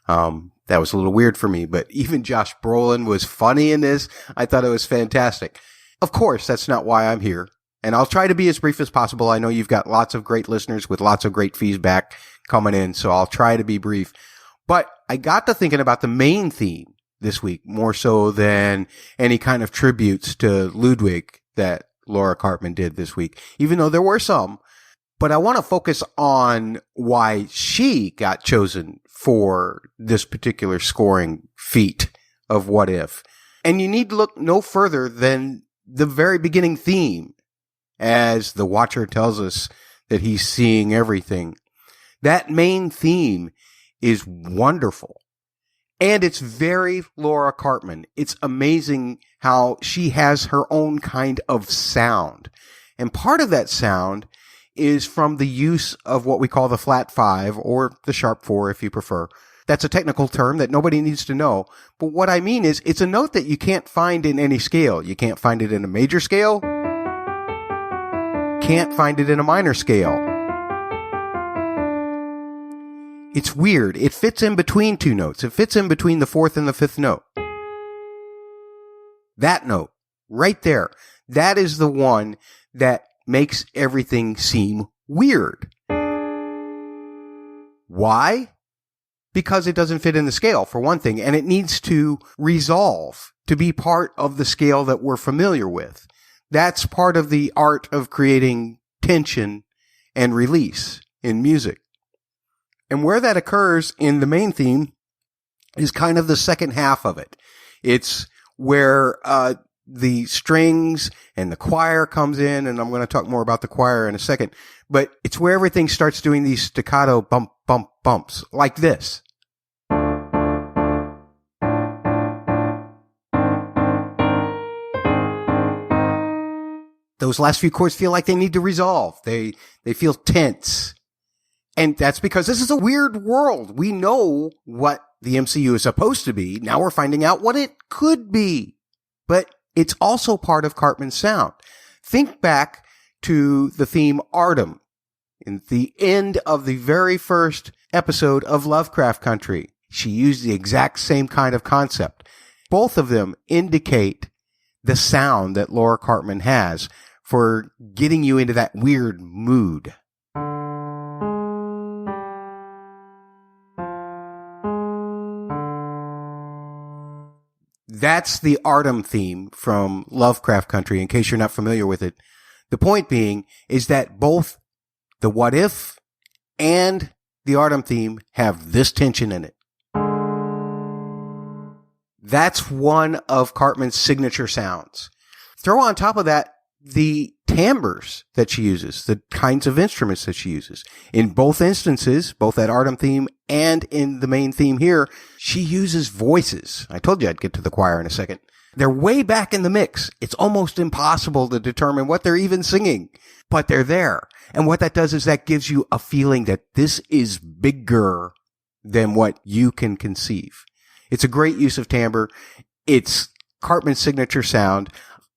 That was a little weird for me, but even Josh Brolin was funny in this. I thought it was fantastic. Of course, that's not why I'm here. And I'll try to be as brief as possible. I know you've got lots of great listeners with lots of great feedback coming in, so I'll try to be brief. But I got to thinking about the main theme this week more so than any kind of tributes to Ludwig that Laura Cartman did this week, even though there were some. But I want to focus on why she got chosen for this particular scoring feat of What If. And you need to look no further than the very beginning theme, as the Watcher tells us that he's seeing everything. That main theme is wonderful. And it's very Laura Cartman. It's amazing how she has her own kind of sound. And part of that sound is from the use of what we call the flat 5 or the sharp 4 if you prefer. That's a technical term that nobody needs to know. But what I mean is it's a note that you can't find in any scale. You can't find it in a major scale. Can't find it in a minor scale. It's weird. It fits in between two notes. It fits in between the 4th and the 5th note. That note right there. That is the one that makes everything seem weird. Why? Because it doesn't fit in the scale, for one thing, and it needs to resolve to be part of the scale that we're familiar with. That's part of the art of creating tension and release in music. And where that occurs in the main theme is kind of the second half of it. It's where the strings and the choir comes in, and I'm going to talk more about the choir in a second, but it's where everything starts doing these staccato bump, bump, bumps, like this. Those last few chords feel like they need to resolve. They feel tense. And that's because this is a weird world. We know what the MCU is supposed to be. Now we're finding out what it could be. But it's also part of Cartman's sound. Think back to the theme Artem in the end of the very first episode of Lovecraft Country. She used the exact same kind of concept. Both of them indicate the sound that Laura Cartman has for getting you into that weird mood. That's the Artem theme from Lovecraft Country, in case you're not familiar with it. The point being is that both the What If and the Artem theme have this tension in it. That's one of Cartman's signature sounds. Throw on top of that the timbres that she uses, the kinds of instruments that she uses. In both instances, both that Artem theme and in the main theme here, she uses voices. I told you I'd get to the choir in a second. They're way back in the mix. It's almost impossible to determine what they're even singing, but they're there. And what that does is that gives you a feeling that this is bigger than what you can conceive. It's a great use of timbre. It's Cartman's signature sound.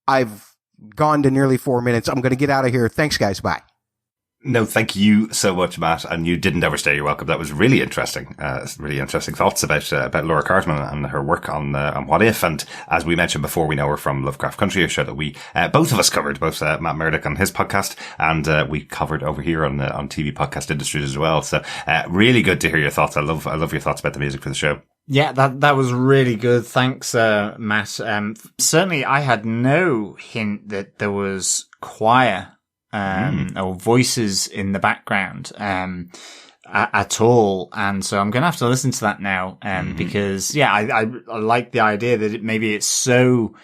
I've gone to nearly 4 minutes. I'm going to get out of here. Thanks, guys. Bye. No, thank you so much, Matt. And you didn't overstay your welcome. That was really interesting. Really interesting thoughts about Laura Cartman and her work on What If. And as we mentioned before, we know her from Lovecraft Country, a show that we both of us covered, both Matt Murdock on his podcast, and we covered over here on TV podcast industries as well. So really good to hear your thoughts. I love your thoughts about the music for the show. Yeah, that was really good. Thanks, Matt. Certainly, I had no hint that there was choir or voices in the background at all, and so I'm going to have to listen to that now because I like the idea that maybe it's so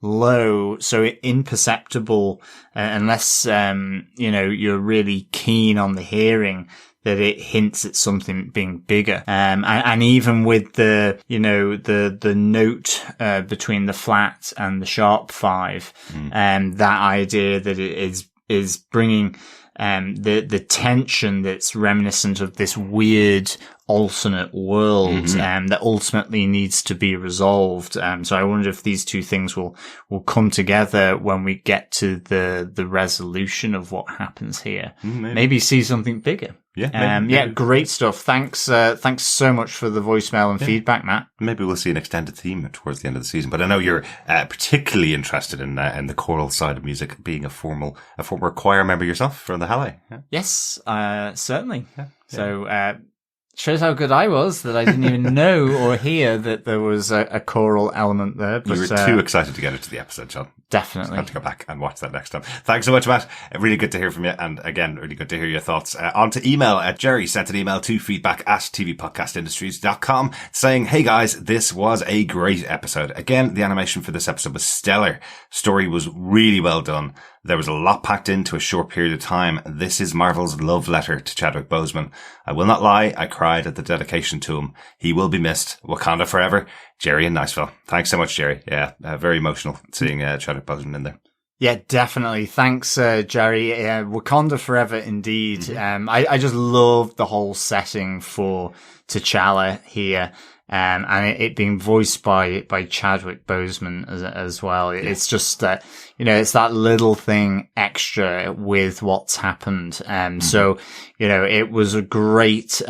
low, so imperceptible unless you're really keen on the hearing, that it hints at something being bigger. And even with the note, between the flat and the sharp 5, that idea that it is bringing, the tension that's reminiscent of this weird alternate world, that ultimately needs to be resolved. So I wonder if these two things will come together when we get to the resolution of what happens here. Maybe see something bigger. Yeah. Great stuff. Thanks so much for the voicemail and feedback, Matt. Maybe we'll see an extended theme towards the end of the season. But I know you're particularly interested in the choral side of music, being a former choir member yourself from the Halle. Yeah? Yes, certainly. Yeah. So Shows how good I was that I didn't even know or hear that there was a choral element there. But, You were too excited to get into the episode, John. Definitely. Have to go back and watch that next time. Thanks so much, Matt. Really good to hear from you. And again, really good to hear your thoughts. On to email. Jerry sent an email to feedback@tvpodcastindustries.com saying, "Hey guys, this was a great episode. Again, the animation for this episode was stellar. Story was really well done. There was a lot packed into a short period of time. This is Marvel's love letter to Chadwick Boseman. I will not lie, I cried at the dedication to him. He will be missed. Wakanda forever. Jerry in Niceville." Thanks so much, Jerry. Yeah, very emotional seeing Chadwick Boseman in there. Yeah, definitely. Thanks, Jerry. Wakanda forever, indeed. I just love the whole setting for T'Challa here. And it being voiced by Chadwick Boseman as well. It's just that, it's that little thing extra with what's happened. So, it was a great,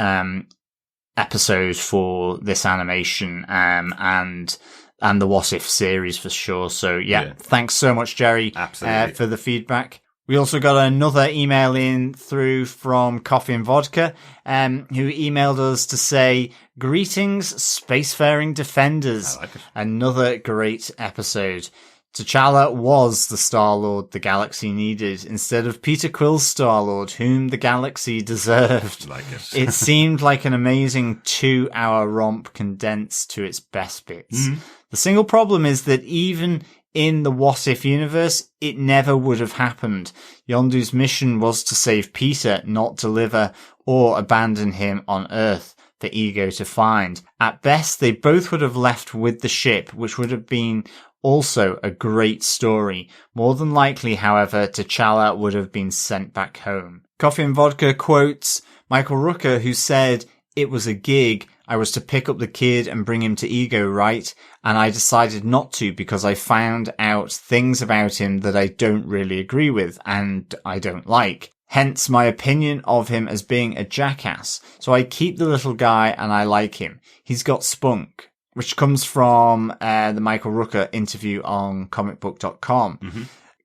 episode for this animation, and the What If series for sure. So thanks so much, Jerry, Absolutely. for the feedback. We also got another email in through from Coffee and Vodka, who emailed us to say, "Greetings, spacefaring defenders." I like it. Another great episode. T'Challa was the Star-Lord the galaxy needed, instead of Peter Quill's Star-Lord, whom the galaxy deserved. Like it. It seemed like an amazing 2-hour romp condensed to its best bits. The single problem is that even in the What If universe, it never would have happened. Yondu's mission was to save Peter, not deliver or abandon him on Earth for Ego to find. At best, they both would have left with the ship, which would have been also a great story. More than likely, however, T'Challa would have been sent back home. Coffee and Vodka quotes Michael Rooker, who said, "It was a gig. I was to pick up the kid and bring him to Ego, right? And I decided not to because I found out things about him that I don't really agree with and I don't like. Hence my opinion of him as being a jackass. So I keep the little guy and I like him. He's got spunk." Which comes from the Michael Rooker interview on comicbook.com.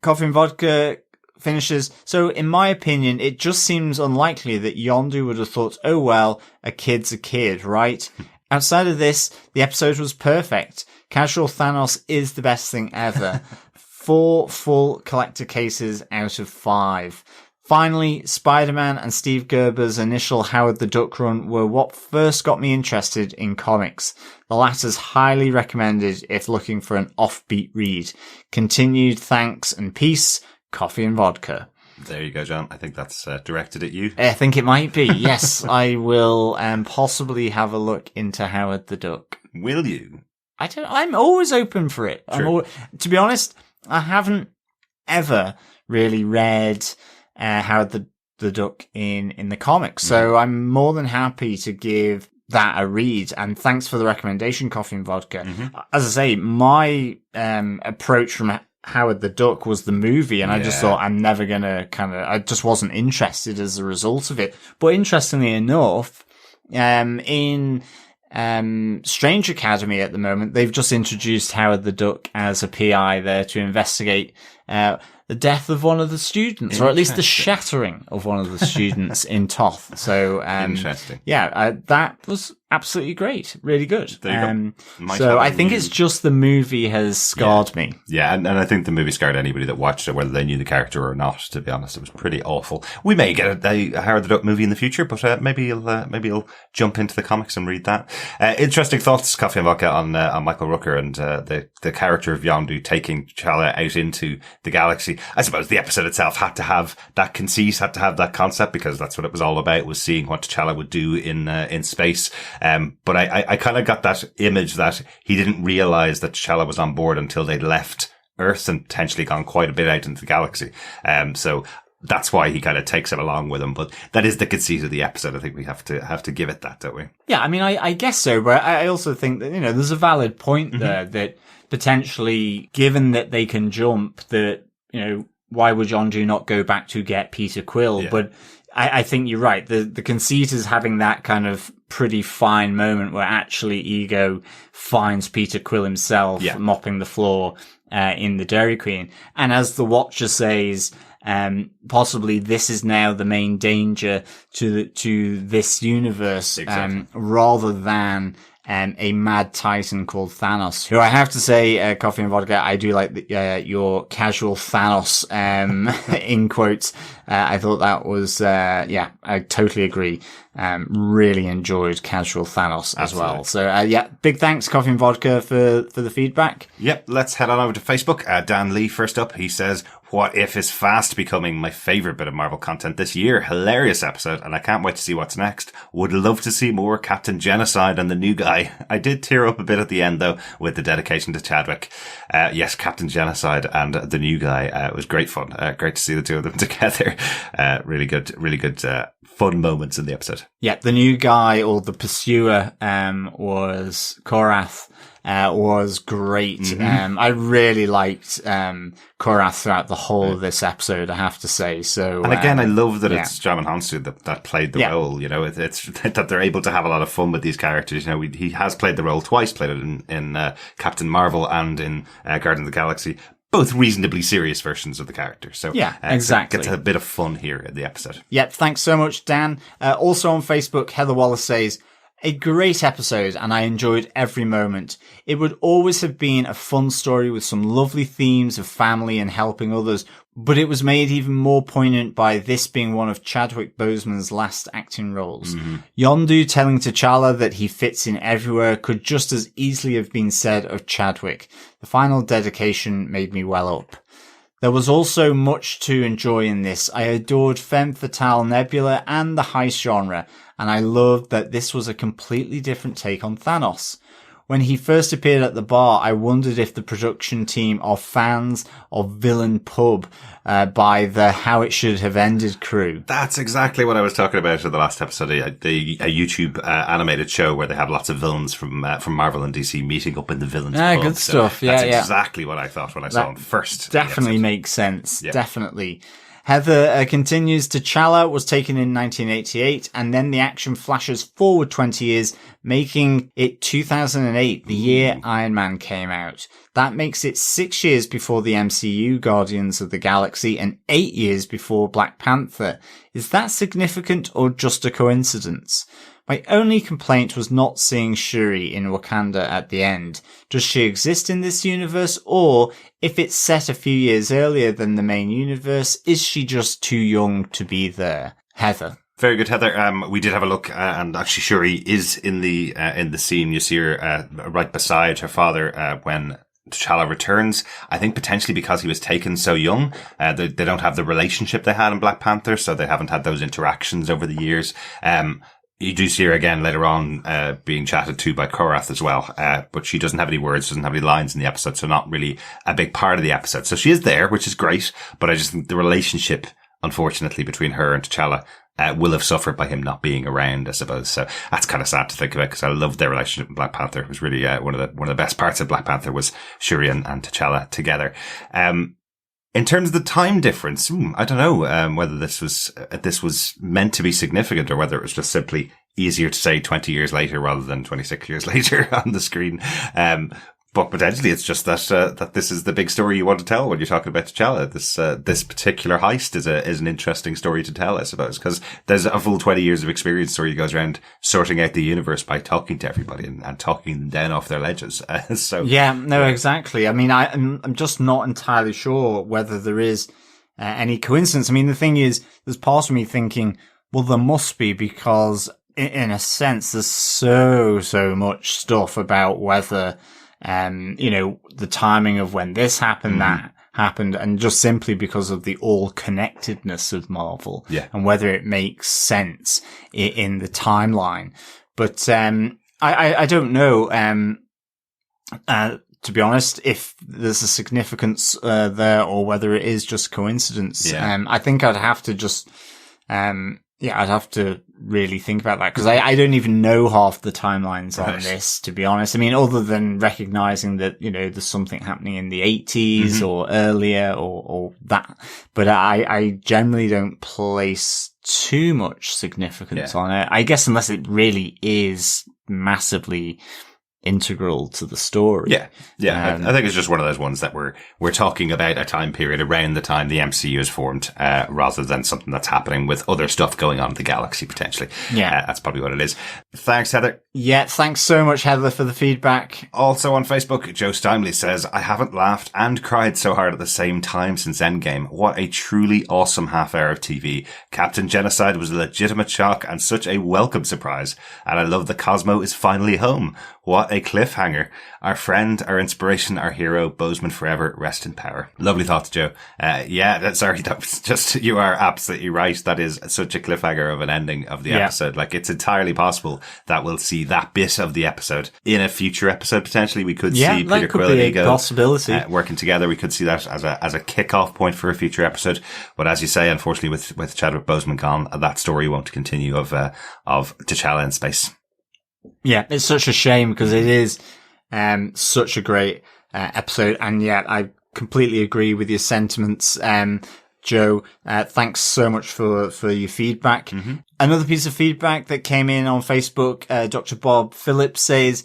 Coffee and Vodka finishes, "So in my opinion, it just seems unlikely that Yondu would have thought, oh well, a kid's a kid, right? Outside of this, the episode was perfect. Casual Thanos is the best thing ever. 4 full collector cases out of 5. Finally, Spider-Man and Steve Gerber's initial Howard the Duck run were what first got me interested in comics. The latter's highly recommended if looking for an offbeat read. Continued thanks and peace, Coffee and Vodka." There you go, John. I think that's directed at you. I think it might be. Yes, I will possibly have a look into Howard the Duck. Will you? I'm always open for it. Sure. To be honest, I haven't ever really read Howard the Duck in the comics. So I'm more than happy to give that a read. And thanks for the recommendation, Coffee and Vodka. As I say, my approach from Howard the Duck was the movie, and I just thought I'm never gonna I just wasn't interested as a result of it. But interestingly enough, in Strange Academy at the moment, they've just introduced Howard the Duck as a PI there to investigate the death of one of the students, or at least the shattering of one of the students in Toth. So, Interesting. Yeah, that was absolutely great. Really good. There you go. So I think it's just the movie has scarred me. Yeah, and I think the movie scarred anybody that watched it, whether they knew the character or not, to be honest. It was pretty awful. We may get a Howard the Duck movie in the future, but maybe you'll jump into the comics and read that. Interesting thoughts, Coffee and Vodka, on Michael Rooker and the character of Yondu taking T'Challa out into the galaxy. I suppose the episode itself had to have that conceit, had to have that concept, because that's what it was all about, was seeing what T'Challa would do in space. But I kind of got that image that he didn't realize that T'Challa was on board until they'd left Earth and potentially gone quite a bit out into the galaxy. So that's why he kind of takes him along with him. But that is the conceit of the episode. I think we have to give it that, don't we? Yeah, I mean, I guess so. But I also think that, there's a valid point there that potentially, given that they can jump, that, why would Yondu not go back to get Peter Quill? Yeah. But I think you're right. The conceit is having that kind of pretty fine moment where actually Ego finds Peter Quill himself mopping the floor in the Dairy Queen. And as the Watcher says, possibly this is now the main danger to this universe, rather than a mad titan called Thanos, who I have to say, Coffee and Vodka, I do like your casual Thanos, in quotes. I thought that was, I totally agree. Really enjoyed casual Thanos as well. So, big thanks, Coffee and Vodka, for the feedback. Yep, let's head on over to Facebook. Dan Lee, first up, he says, "What If is fast becoming my favorite bit of Marvel content this year. Hilarious episode, and I can't wait to see what's next. Would love to see more Captain Genocide and the new guy." I did tear up a bit at the end, though, with the dedication to Chadwick. Yes, Captain Genocide and the new guy. It was great fun. Great to see the two of them together. Really good, fun moments in the episode. Yeah, the new guy, or the pursuer, was Korath. Was great. Mm-hmm. I really liked Korath throughout the whole of this episode, I have to say. So, and again, I love that it's Djimon Hounsou that played the role. You know, it's that they're able to have a lot of fun with these characters. You know, he has played the role twice, played it in Captain Marvel and in Guardians of the Galaxy. Both reasonably serious versions of the character. So, exactly. Gets a bit of fun here in the episode. Yep. Thanks so much, Dan. Also on Facebook, Heather Wallace says, "A great episode, and I enjoyed every moment. It would always have been a fun story with some lovely themes of family and helping others, but it was made even more poignant by this being one of Chadwick Boseman's last acting roles. Yondu telling T'Challa that he fits in everywhere could just as easily have been said of Chadwick. The final dedication made me well up. There was also much to enjoy in this. I adored Femme Fatale, Nebula, and the heist genre, and I loved that this was a completely different take on Thanos. When he first appeared at the bar, I wondered if the production team are fans of Villain Pub by the How It Should Have Ended crew." That's exactly what I was talking about in the last episode. A YouTube animated show where they have lots of villains from Marvel and DC meeting up in the villains pub. Good stuff. That's exactly what I thought when I saw him first. Definitely makes sense. Yeah. Definitely. Heather continues, "T'Challa was taken in 1988, and then the action flashes forward 20 years, making it 2008, the year Iron Man came out. That makes it 6 years before the MCU Guardians of the Galaxy and 8 years before Black Panther. Is that significant or just a coincidence? My only complaint was not seeing Shuri in Wakanda at the end. Does she exist in this universe, or if it's set a few years earlier than the main universe, is she just too young to be there?" Heather. Very good, Heather. We did have a look, and actually Shuri is in the scene. You see her right beside her father when T'Challa returns. I think potentially because he was taken so young, they don't have the relationship they had in Black Panther, so they haven't had those interactions over the years. You do see her again later on, being chatted to by Korath as well. But she doesn't have any words, doesn't have any lines in the episode, so not really a big part of the episode. So she is there, which is great, but I just think the relationship, unfortunately, between her and T'Challa, will have suffered by him not being around, I suppose. So that's kind of sad to think about, because I loved their relationship in Black Panther. It was really, one of the best parts of Black Panther was Shuri and T'Challa together. In terms of the time difference, I don't know whether this was meant to be significant or whether it was just simply easier to say 20 years later rather than 26 years later on the screen. But potentially it's just that this is the big story you want to tell when you're talking about T'Challa. This particular heist is an interesting story to tell, I suppose, because there's a full 20 years of experience where he goes around sorting out the universe by talking to everybody and talking them down off their ledges. Exactly. I mean, I'm just not entirely sure whether there is any coincidence. I mean, the thing is, there's part of me thinking, well, there must be, because in a sense, there's so much stuff about whether the timing of when this happened, that happened, and just simply because of the all connectedness of Marvel, and whether it makes sense in the timeline. But I don't know. To be honest, if there's a significance there, or whether it is just coincidence. I think I'd have to just I'd have to really think about that, because I don't even know half the timelines on this, to be honest. I mean, other than recognizing that, there's something happening in the 80s or earlier or that, but I generally don't place too much significance on it. I guess unless it really is massively integral to the story. Yeah. I think it's just one of those ones that we're talking about a time period around the time the MCU is formed, rather than something that's happening with other stuff going on in the galaxy potentially. Yeah. That's probably what it is. Thanks, Heather. Yeah, thanks so much, Heather, for the feedback. Also on Facebook, Joe Steinley says, I haven't laughed and cried so hard at the same time since Endgame. What a truly awesome half hour of TV. Captain Genocide was a legitimate shock and such a welcome surprise. And I love that Cosmo is finally home. What a cliffhanger. Our friend, our inspiration, our hero, Bozeman forever, rest in power. Lovely thoughts, Joe. That was just, you are absolutely right. That is such a cliffhanger of an ending of the episode. Like, it's entirely possible that we'll see that bit of the episode in a future episode, potentially. We could see Peter Quill and Ego possibility. Working together. We could see that as a kick-off point for a future episode. But as you say, unfortunately, with Chadwick Boseman gone, that story won't continue of T'Challa in space. Yeah, it's such a shame because it is such a great episode, and yet I completely agree with your sentiments, Joe. Thanks so much for your feedback. Mm-hmm. Another piece of feedback that came in on Facebook, Dr. Bob Phillips says,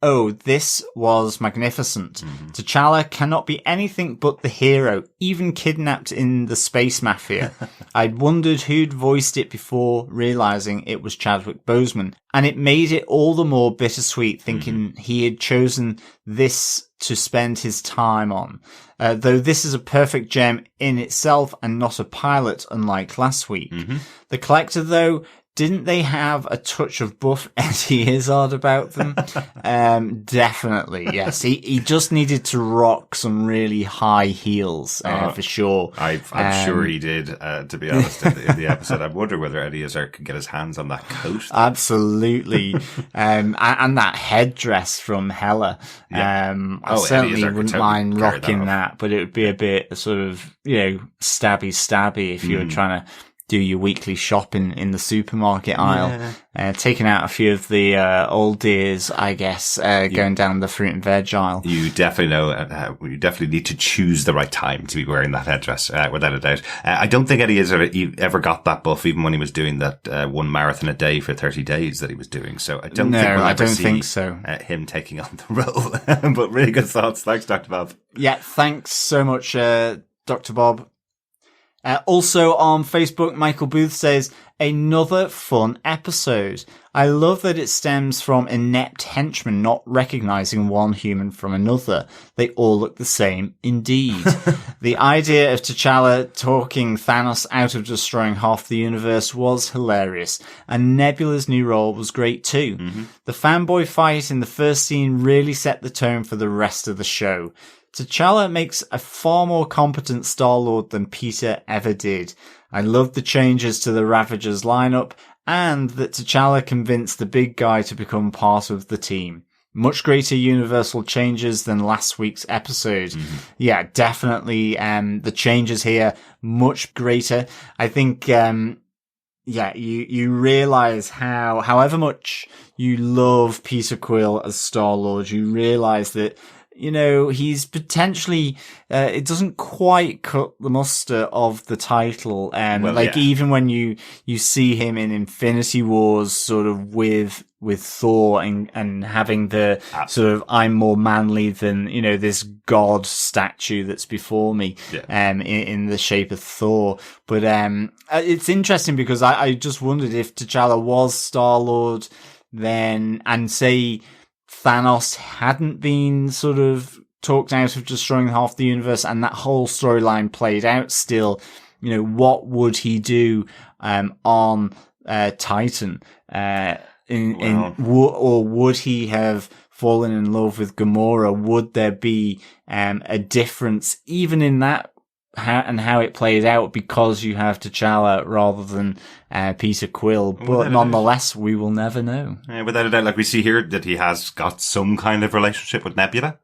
"Oh, this was magnificent. Mm-hmm. T'Challa cannot be anything but the hero, even kidnapped in the space mafia. I'd wondered who'd voiced it before realizing it was Chadwick Boseman, and it made it all the more bittersweet thinking he had chosen this to spend his time on. Though this is a perfect gem in itself and not a pilot, unlike last week. Mm-hmm. The Collector, though, didn't they have a touch of buff Eddie Izzard about them? Definitely, yes. He just needed to rock some really high heels, for sure. I'm sure he did, to be honest, in the episode. I wonder whether Eddie Izzard could get his hands on that coat. Absolutely. And that headdress from Hela. I certainly wouldn't mind rocking that, but it would be a bit sort of, stabby if you were trying to do your weekly shopping in the supermarket aisle, taking out a few of the old dears, I guess, going down the fruit and veg aisle. You definitely you definitely need to choose the right time to be wearing that headdress, without a doubt. I don't think Eddie Izzard ever got that buff, even when he was doing that one marathon a day for 30 days that he was doing. So I don't think so. Him taking on the role. But really good thoughts. Thanks, Dr. Bob. Yeah, thanks so much, Dr. Bob. Also on Facebook, Michael Booth says, another fun episode. I love that it stems from inept henchmen not recognizing one human from another. They all look the same indeed. The idea of T'Challa talking Thanos out of destroying half the universe was hilarious, and Nebula's new role was great too. Mm-hmm. The fanboy fight in the first scene really set the tone for the rest of the show. T'Challa makes a far more competent Star-Lord than Peter ever did. I love the changes to the Ravagers lineup, and that T'Challa convinced the big guy to become part of the team. Much greater universal changes than last week's episode. Mm-hmm. Yeah, definitely, the changes here, much greater. I think, you realize however much you love Peter Quill as Star-Lord, you realize that, he's potentially, it doesn't quite cut the muster of the title. Even when you see him in Infinity Wars sort of with Thor and having the sort of, I'm more manly than, this god statue that's before me, in the shape of Thor. But, it's interesting because I just wondered if T'Challa was Star-Lord then, and say, Thanos hadn't been sort of talked out of destroying half the universe and that whole storyline played out still, what would he do on Titan? Or would he have fallen in love with Gamora? Would there be a difference even in that how it played out because you have T'Challa rather than Peter Quill, but nonetheless, we will never know. Without a doubt, like we see here, that he has got some kind of relationship with Nebula.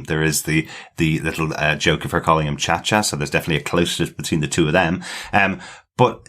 There is the little joke of her calling him Cha-Cha, so there's definitely a closeness between the two of them. But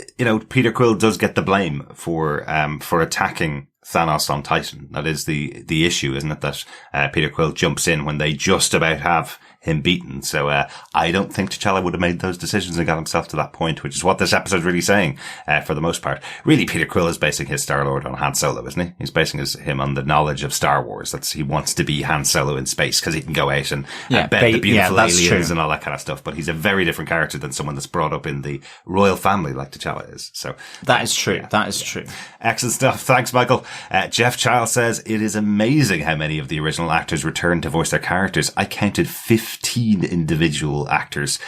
Peter Quill does get the blame for attacking Thanos on Titan. That is the issue, isn't it? That Peter Quill jumps in when they just about have him beaten. So I don't think T'Challa would have made those decisions and got himself to that point, which is what this episode's really saying for the most part. Really, Peter Quill is basing his Star-Lord on Han Solo, isn't he? He's basing him on the knowledge of Star Wars. He wants to be Han Solo in space because he can go out and bet the beautiful aliens and all that kind of stuff. But he's a very different character than someone that's brought up in the royal family like T'Challa is. So that is true. That is true. Excellent stuff. Thanks, Michael. Jeff Child says, it is amazing how many of the original actors returned to voice their characters. I counted 15 individual actors.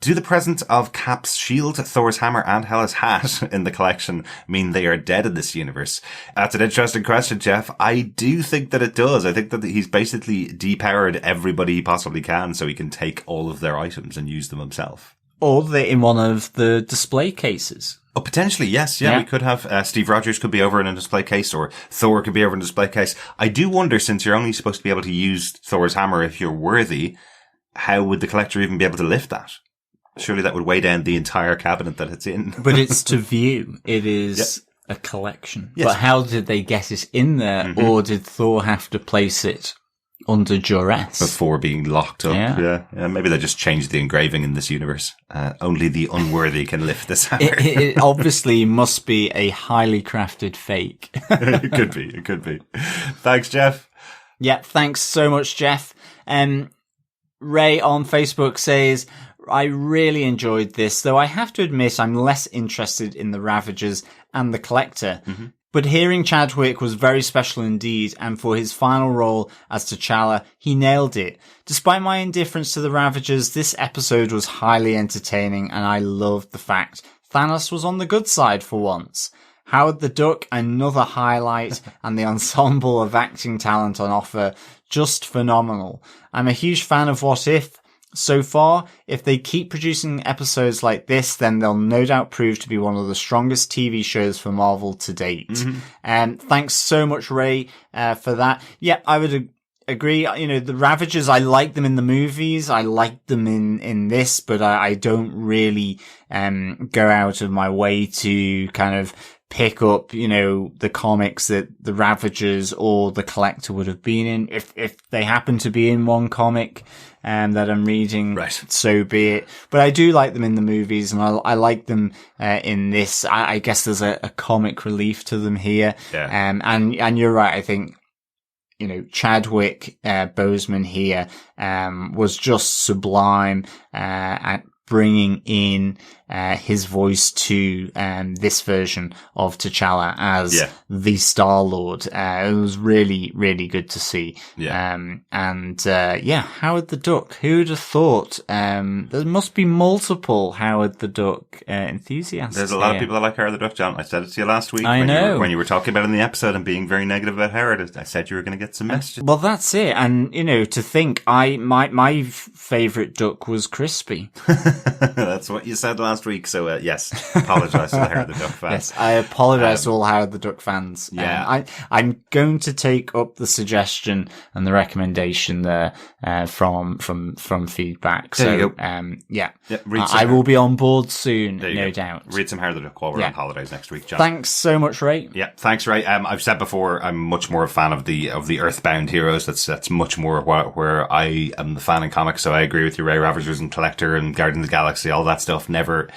Do the presence of Cap's shield, Thor's hammer, and Hela's hat in the collection mean they are dead in this universe? That's an interesting question, Jeff. I do think that it does. I think that he's basically depowered everybody he possibly can so he can take all of their items and use them himself. Or they're in one of the display cases. Oh, potentially, yes. Yeah, we could have Steve Rogers could be over in a display case, or Thor could be over in a display case. I do wonder, since you're only supposed to be able to use Thor's hammer if you're worthy, how would the collector even be able to lift that? Surely that would weigh down the entire cabinet that it's in. But it's to view. It is a collection. Yes. But how did they get it in there, or did Thor have to place it under duress before being locked up? Yeah. Maybe they just changed the engraving in this universe. Only the unworthy can lift this hammer. It obviously must be a highly crafted fake. It could be. Thanks, Jeff. Yeah, thanks so much, Jeff. Ray on Facebook says, I really enjoyed this, though I have to admit I'm less interested in the Ravagers and the Collector. But hearing Chadwick was very special indeed, and for his final role as T'Challa, he nailed it. Despite my indifference to the Ravagers, this episode was highly entertaining, and I loved the fact Thanos was on the good side for once. Howard the Duck, another highlight, and the ensemble of acting talent on offer, just phenomenal. I'm a huge fan of What If. So far, if they keep producing episodes like this, then they'll no doubt prove to be one of the strongest TV shows for Marvel to date. And thanks so much, Ray, for that. Yeah, I would agree. You know, the Ravagers, I like them in the movies. I like them in this, but I don't really, go out of my way to kind of pick up, you know, the comics that the Ravagers or the Collector would have been in. If they happen to be in one comic, that I'm reading, right, so be it. But I do like them in the movies, and I like them in this. I guess there's a comic relief to them here. Yeah. And you're right. I think, you know, Chadwick Boseman here was just sublime at bringing in his voice to this version of T'Challa as the Star-Lord. It was really, really good to see. Howard the Duck. Who would have thought? There must be multiple Howard the Duck enthusiasts. There's a lot of people that like Howard the Duck, John. I said it to you last week when you were talking about it in the episode and being very negative about Howard. I said you were going to get some messages. Well, that's it. And, you know, to think, my favourite duck was Crispy. That's what you said last week. So, yes, apologise to the Howard the Duck fans. Yes, I apologise to all Howard the Duck fans. Yeah. I'm going to take up the suggestion and the recommendation there from feedback. There you go. I will be on board soon, no doubt. Read some Howard the Duck while we're on holidays next week, John. Thanks so much, Ray. Yeah, thanks, Ray. I've said before, I'm much more a fan of the Earthbound heroes. That's much more where I am the fan in comics. So I agree with you, Ray. Ravagers and Collector and Guardians of the Galaxy, all that stuff, never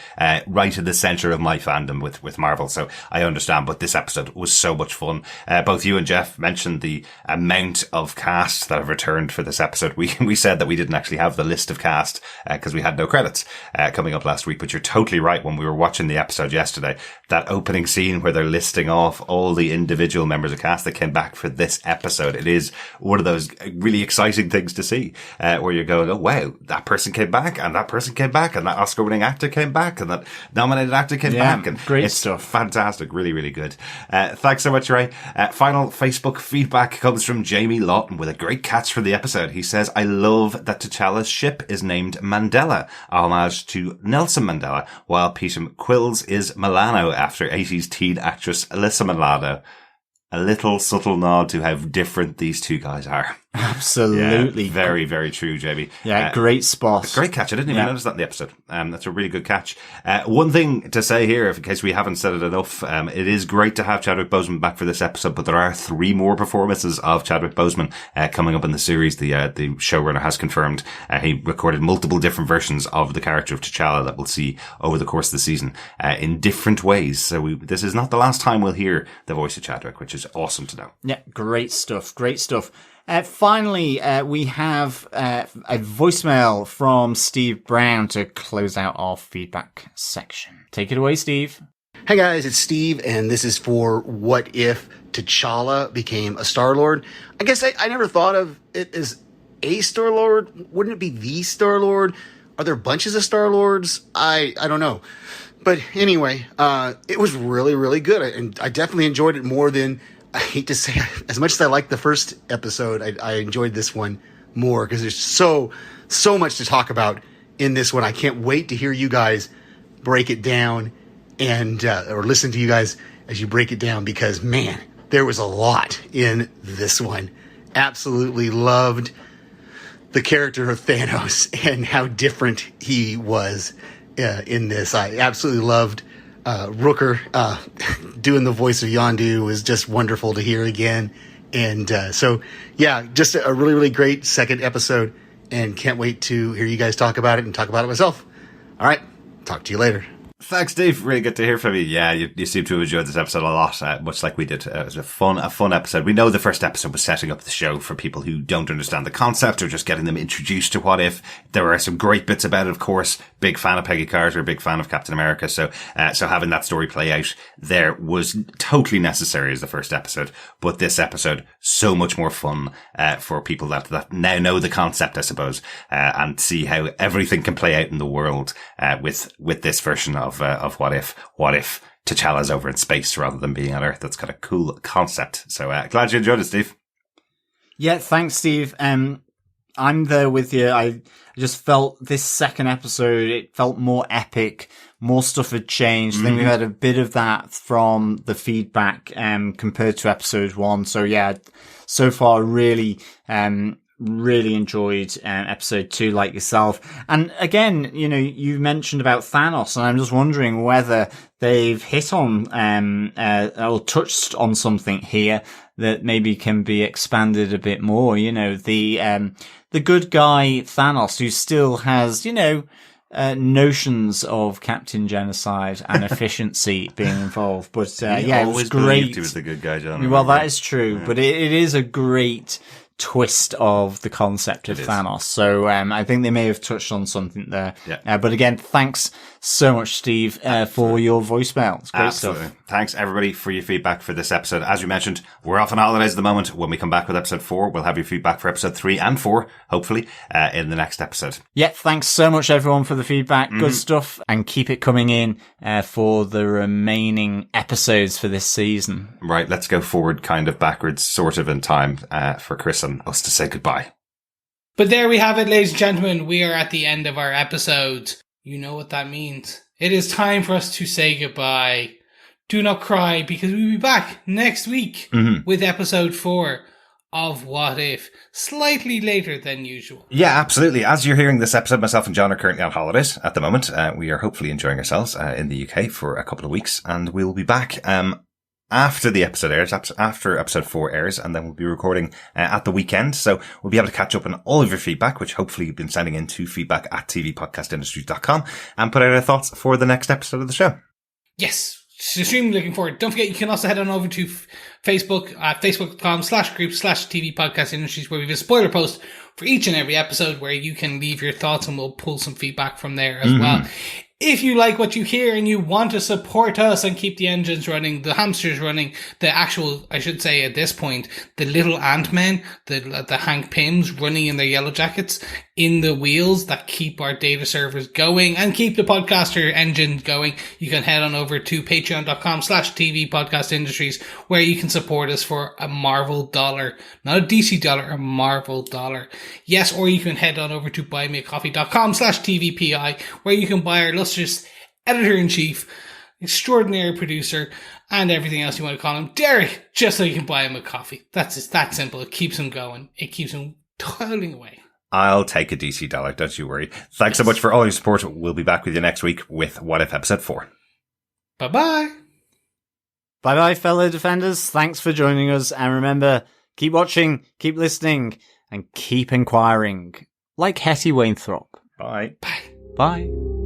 right in the center of my fandom with Marvel. So I understand, but this episode was so much fun. Both you and Jeff mentioned the amount of cast that have returned for this episode. We said that we didn't actually have the list of cast because we had no credits coming up last week, but you're totally right. When we were watching the episode yesterday, that opening scene where they're listing off all the individual members of cast that came back for this episode, it is one of those really exciting things to see where you're going, oh wow, that person came back and that person came back and that Oscar-winning actor came back and that nominated actor came back. And great it's stuff. Fantastic. Really, really good. Thanks so much, Ray. Final Facebook feedback comes from Jamie Lawton with a great catch for the episode. He says, I love that T'Challa's ship is named Mandela, homage to Nelson Mandela, while Peter Quill's is Milano after 80s teen actress Alyssa Milano. A little subtle nod to how different these two guys are. Absolutely. Yeah, very, very true, JB. Yeah, great spot. Great catch. I didn't even notice that in the episode. That's a really good catch. One thing to say here, in case we haven't said it enough, it is great to have Chadwick Boseman back for this episode, but there are 3 more performances of Chadwick Boseman coming up in the series. The showrunner has confirmed he recorded multiple different versions of the character of T'Challa that we'll see over the course of the season in different ways. So this is not the last time we'll hear the voice of Chadwick, which is awesome to know. Yeah, great stuff. Great stuff. Finally, we have a voicemail from Steve Brown to close out our feedback section. Take it away, Steve. Hey guys, it's Steve, and this is for What If T'Challa Became a Star-Lord. I guess I never thought of it as a Star-Lord. Wouldn't it be the Star-Lord? Are there bunches of Star-Lords? I don't know. But anyway, it was really, really good, and I definitely enjoyed it more than... I hate to say, as much as I liked the first episode, I enjoyed this one more because there's so much to talk about in this one. I can't wait to hear you guys break it down and or listen to you guys as you break it down because, man, there was a lot in this one. Absolutely loved the character of Thanos and how different he was in this. I absolutely loved Rooker doing the voice of Yondu was just wonderful to hear again. And so, yeah, just a really, really great second episode. And can't wait to hear you guys talk about it and talk about it myself. All right. Talk to you later. Thanks, Dave. Really good to hear from you. Yeah, you seem to have enjoyed this episode a lot, much like we did. It was a fun episode. We know the first episode was setting up the show for people who don't understand the concept or just getting them introduced to What If. There were some great bits about it, of course. Big fan of Peggy Carter, big fan of Captain America. So having that story play out there was totally necessary as the first episode. But this episode, so much more fun, for people that now know the concept, I suppose, and see how everything can play out in the world, with this version of What If T'Challa's over in space rather than being on Earth. That's got a cool concept. So glad you enjoyed it, Steve. Yeah, thanks, Steve. I'm there with you. I just felt this second episode, it felt more epic. More stuff had changed. I think we've had a bit of that from the feedback compared to episode 1. So yeah, so far really enjoyed episode 2 like yourself. And again, you mentioned about Thanos, and I'm just wondering whether they've hit on or touched on something here that maybe can be expanded a bit more. The good guy Thanos, who still has notions of Captain Genocide and efficiency being involved, but it was great. He was the good guy, John. Well, that is true, but it is a great twist of the concept of Thanos. So I think they may have touched on something there. Yeah. But again, thanks so much, Steve, for your voicemail. It's great stuff. Thanks, everybody, for your feedback for this episode. As we mentioned, we're off on holidays at the moment. When we come back with episode 4, we'll have your feedback for episode 3 and 4, hopefully, in the next episode. Yeah, thanks so much, everyone, for the feedback. Good stuff. And keep it coming in for the remaining episodes for this season. Right, let's go forward, kind of backwards, sort of in time, for Chris and us to say goodbye. But there we have it, ladies and gentlemen. We are at the end of our episode. You know what that means. It is time for us to say goodbye. Do not cry, because we'll be back next week with episode 4 of What If, slightly later than usual. Yeah, absolutely. As you're hearing this episode, myself and John are currently on holidays at the moment. We are hopefully enjoying ourselves in the UK for a couple of weeks, and we'll be back after the episode airs, after episode 4 airs, and then we'll be recording at the weekend. So we'll be able to catch up on all of your feedback, which hopefully you've been sending in to feedback@tvpodcastindustries.com, and put out our thoughts for the next episode of the show. Yes. Extremely looking forward. Don't forget, you can also head on over to Facebook at facebook.com/group/TV Podcast Industries, where we have a spoiler post for each and every episode where you can leave your thoughts and we'll pull some feedback from there as well. If you like what you hear and you want to support us and keep the engines running, the hamsters running, the actual, I should say at this point, the little Ant-Men, the Hank Pyms running in their yellow jackets in the wheels that keep our data servers going and keep the podcaster engine going, you can head on over to patreon.com/TV Podcast Industries, where you can support us for a Marvel dollar, not a DC dollar, a Marvel dollar. Yes, or you can head on over to buymeacoffee.com/TVPI, where you can buy our illustrious editor-in-chief, extraordinary producer, and everything else you want to call him. Derek, just so you can buy him a coffee. That's just that simple. It keeps him going. It keeps him toiling away. I'll take a DC dollar, don't you worry. Thanks so much for all your support. We'll be back with you next week with What If Episode 4. Bye-bye. Bye-bye, fellow Defenders. Thanks for joining us. And remember, keep watching, keep listening, and keep inquiring. Like Hetty Wainthropp. Bye. Bye. Bye.